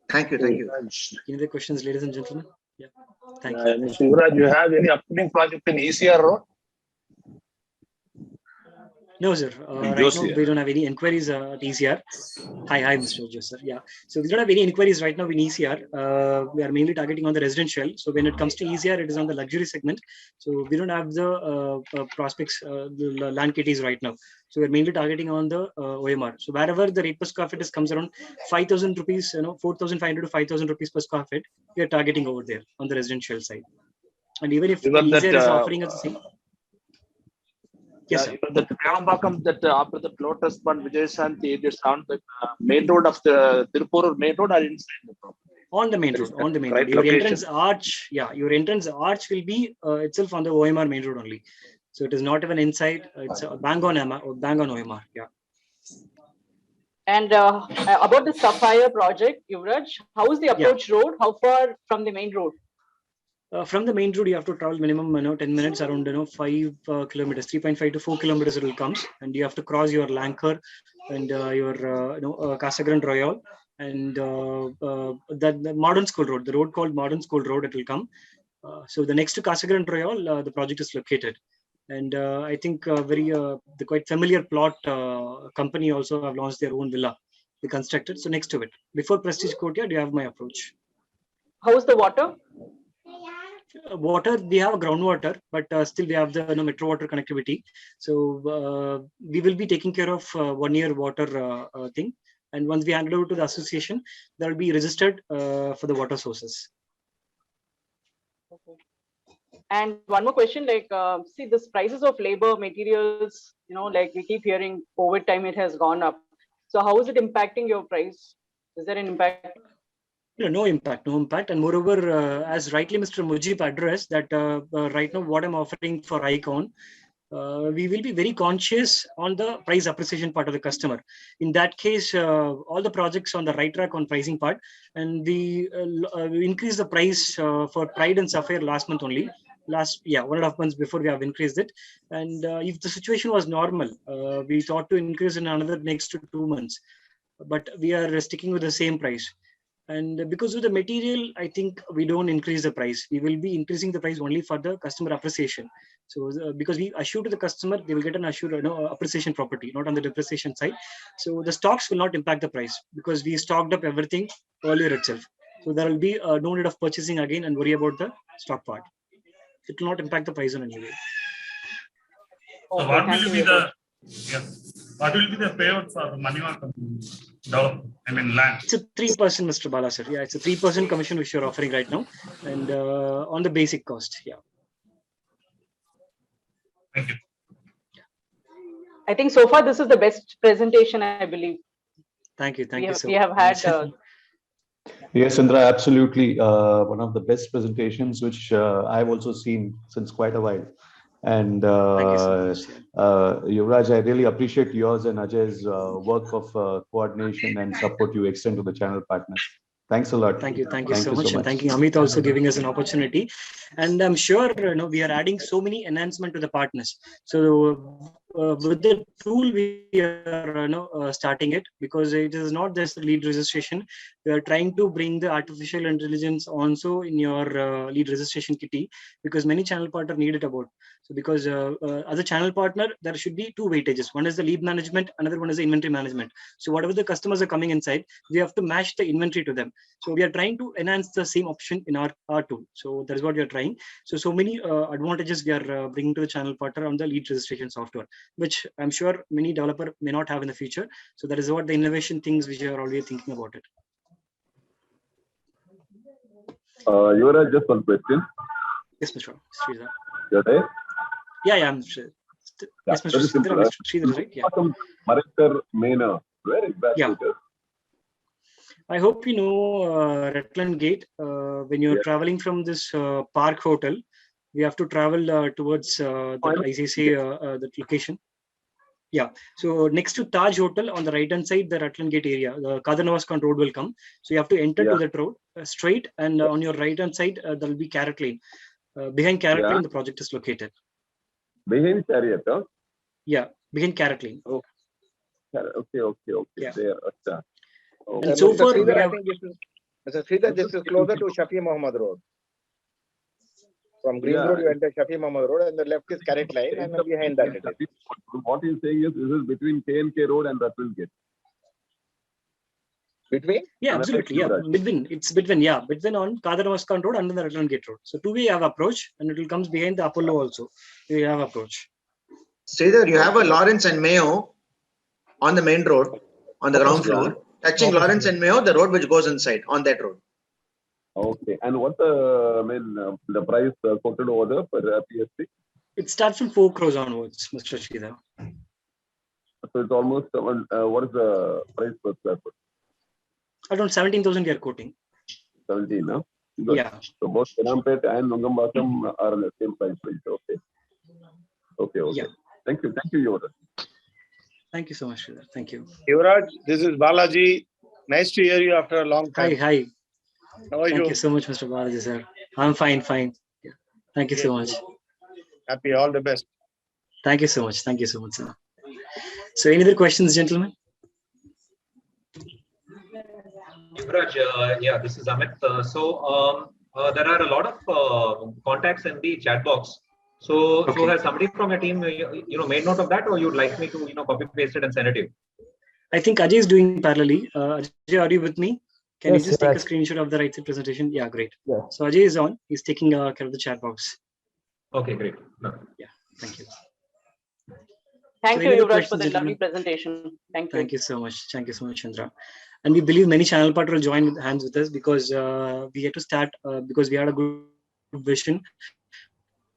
Thank you. Any other questions, ladies and gentlemen? Yeah. Thank you. Mr. Yuvraj, you have any upcoming project in ECR Road? No, sir. Right now, we don't have any inquiries at ECR. Hi, Mr. Joseph. Yeah. So we don't have any inquiries right now in ECR. We are mainly targeting on the residential. So when it comes to ECR, it is on the luxury segment. So we don't have the prospects, the land kitties right now. So we're mainly targeting on the OMR. So wherever the rate per square feet comes around 5,000 rupees, 4,500 to 5,000 rupees per square feet, we are targeting over there on the residential side. And even if ECR is offering us the same. Yes, sir. The Kelambakam that after the Lotus Pond, Vijay Shanti, it is on the main road of the Tirupur main road or inside the property? On the main road. On the main road. Your entrance arch will be itself on the OMR main road only. So it is not even inside. It's a bang on OMR. Yeah. And about the Sapphire project, Yuvraj, how is the approach road? How far from the main road? From the main road, you have to travel minimum 10 minutes, around 5 kilometers, 3.5 to 4 kilometers it will come, and you have to cross your Lancre and your Casa Grande Royal and the Modern School Road, the road called Modern School Road, it will come. So the next to Casa Grande Royal, the project is located. And I think the quite familiar plot company also have launched their own villa. They constructed. So next to it, before Prestige Courtyard, you have my approach. How's the water? Water, we have groundwater, but still we have the metro water connectivity. So we will be taking care of 1 year water thing. And once we hand it over to the association, that will be registered for the water sources. Okay. And one more question, like, see, this prices of labor, materials, like we keep hearing over time, it has gone up. So how is it impacting your price? Is there an impact? No impact. And moreover, as rightly Mr. Mujib addressed that right now what I'm offering for Icon, we will be very conscious on the price appreciation part of the customer. In that case, all the projects on the right track on pricing part, and we increased the price for Pride and Sapphire last month only. 1.5 months before we have increased it. And if the situation was normal, we thought to increase in another next to 2 months, but we are sticking with the same price. And because of the material, I think we don't increase the price. We will be increasing the price only for the customer appreciation. So because we assure to the customer, they will get an assured appreciation property, not on the depreciation side. So the stocks will not impact the price because we stocked up everything earlier itself. So there will be no need of purchasing again and worry about the stock part. It will not impact the price in any way. So what will be the payout for the money market land? It's a 3%, Mr. Bala sir. Yeah, it's a 3% commission which you're offering right now, and on the basic cost. Yeah. Thank you. I think so far this is the best presentation, I believe. Thank you. Thank you so much. We have had. Yes, Indra, absolutely. One of the best presentations which I've also seen since quite a while. And Yuvraj, I really appreciate yours and Ajay's work of coordination and support you extend to the channel partners. Thanks a lot. Thank you so much. And thank you, Amit, also giving us an opportunity. And I'm sure we are adding so many enhancements to the partners. So with the tool we are starting it, because it is not just lead registration. We are trying to bring the artificial intelligence also in your lead registration kitty, because many channel partners need it about. So because as a channel partner, there should be two weightages. One is the lead management, another one is the inventory management. So whatever the customers are coming inside, we have to match the inventory to them. So we are trying to enhance the same option in our tool. So that is what we are trying. So many advantages we are bringing to the channel partner on the lead registration software, which I'm sure many developers may not have in the future. So that is what the innovation things which are already thinking about it. You are just one question. Yes, Mr. Sridhar. Okay. Yeah, I'm sure. Yes, Mr. Sridhar, right? Yeah. Where exactly it is? I hope you know Rutland Gate. When you're traveling from this Park Hotel, we have to travel towards the ICC that location. Yeah. So next to Taj Hotel on the right hand side, the Rutland Gate area, the Kadanavaskan road will come. So you have to enter to that road straight, and on your right hand side there will be Carrot Lane. Behind Carrot Lane, the project is located. Behind Chariot, huh? Yeah, behind Carrot Lane. Oh. Okay. Yeah. There. Okay. And so far, Sridhar, I think Mr. Sridhar, this is closer to Shafi Muhammad Road. From Green Road, you enter Shafi Muhammad Road, and the left is Carrot Line, and behind that it is. What he's saying is, this is between K&K Road and Rutland Gate. Between? Yeah, absolutely. Yeah, between on Kadanavaskan Road and the Rutland Gate Road. So two-way have approach, and it will comes behind the Apollo also. You have approach. Sridhar, you have a Lawrence and Mayo on the main road, on the ground floor. Touching Lawrence and Mayo, the road which goes inside, on that road. Okay. And what's the price quoted over there for PSC? It starts from 4 crores onwards, Mr. Sridhar. So it's almost, what is the price per square foot? Around 17,000 we are quoting. 17, no? Yeah. So both Kenampet and Nungambakam are on the same price range. Okay. Okay. Yeah. Thank you, Yuvraj. Thank you so much, Sridhar. Thank you. Yuvraj, this is Balaji. Nice to hear you after a long time. Hi. How are Thank you? you so much, Mr. Balaji, sir. I'm fine. Yeah. Thank you so much. Happy, all the best. Thank you so much, sir. So, any other questions, gentlemen? Yuvraj, yeah, this is Amit. There are a lot of contacts in the chat box. So has somebody from your team, made note of that, or you'd like me to, copy paste it and send it to you? I think Ajay is doing parallelly. Ajay, are you with me? Can Yes, you just take a screenshot of the right side presentation? Yeah, great. Yeah. So Ajay is on. He's taking care of the chat box. Okay, great. No. Yeah, thank you. Thank So you, any other Yuvraj, for questions, the lovely gentlemen? presentation. Thank you so much. Thank you so much, Chandra. And we believe many channel partners will join with hands with us because we had to start because we had a good vision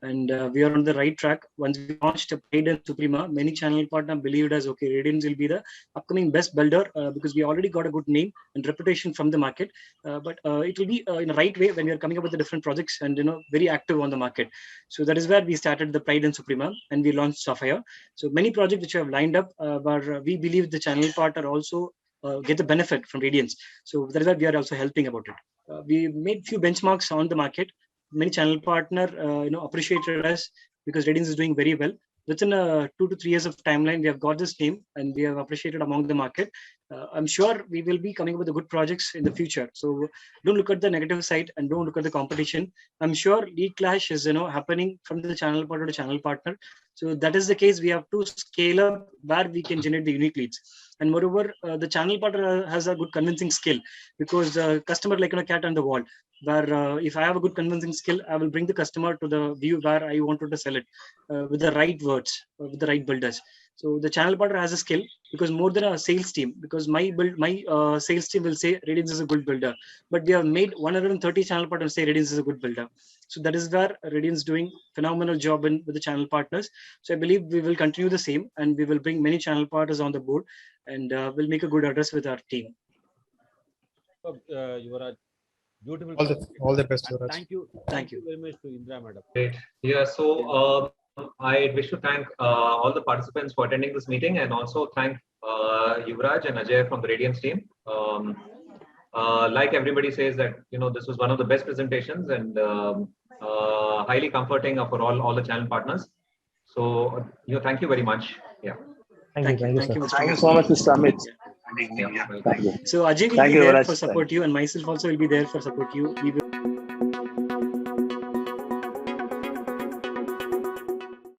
and we are on the right track. Once we launched Pride and Suprema, many channel partners believed us, okay, Radiance will be the upcoming best builder because we already got a good name and reputation from the market. But it will be in the right way when we are coming up with the different projects and very active on the market. So that is where we started the Pride and Suprema and we launched Sapphire. So many projects which we have lined up, but we believe the channel partner also get the benefit from Radiance. So that is why we are also helping about it. We made few benchmarks on the market. Many channel partner appreciated us because Radiance is doing very well. Within 2 to 3 years of timeline, we have got this name and we have appreciated among the market. I'm sure we will be coming up with the good projects in the future. So don't look at the negative side and don't look at the competition. I'm sure lead clash is happening from the channel partner to channel partner. So that is the case. We have to scale up where we can generate the unique leads. And moreover, the channel partner has a good convincing skill because customer like a cat on the wall. Where if I have a good convincing skill, I will bring the customer to the view where I wanted to sell it with the right words, with the right builders. So the channel partner has a skill because more than a sales team, because my sales team will say Radiance is a good builder, but we have made 130 channel partners say Radiance is a good builder. So that is where Radiance doing phenomenal job with the channel partners. So I believe we will continue the same and we will bring many channel partners on the board and we'll make a good address with our team. Yuvraj, beautiful. All the best, Yuvraj. Thank you very much to Indra madam. Great. Yeah. So I wish to thank all the participants for attending this meeting and also thank Yuvraj and Ajay from the Radiance team. Like everybody says that this was one of the best presentations and highly comforting for all the channel partners. So thank you very much. Yeah. Thank you, Thank you, Thank you so much, Mr. Amit. Yeah. So Ajay will be there for support you and myself also will be there for support you. We will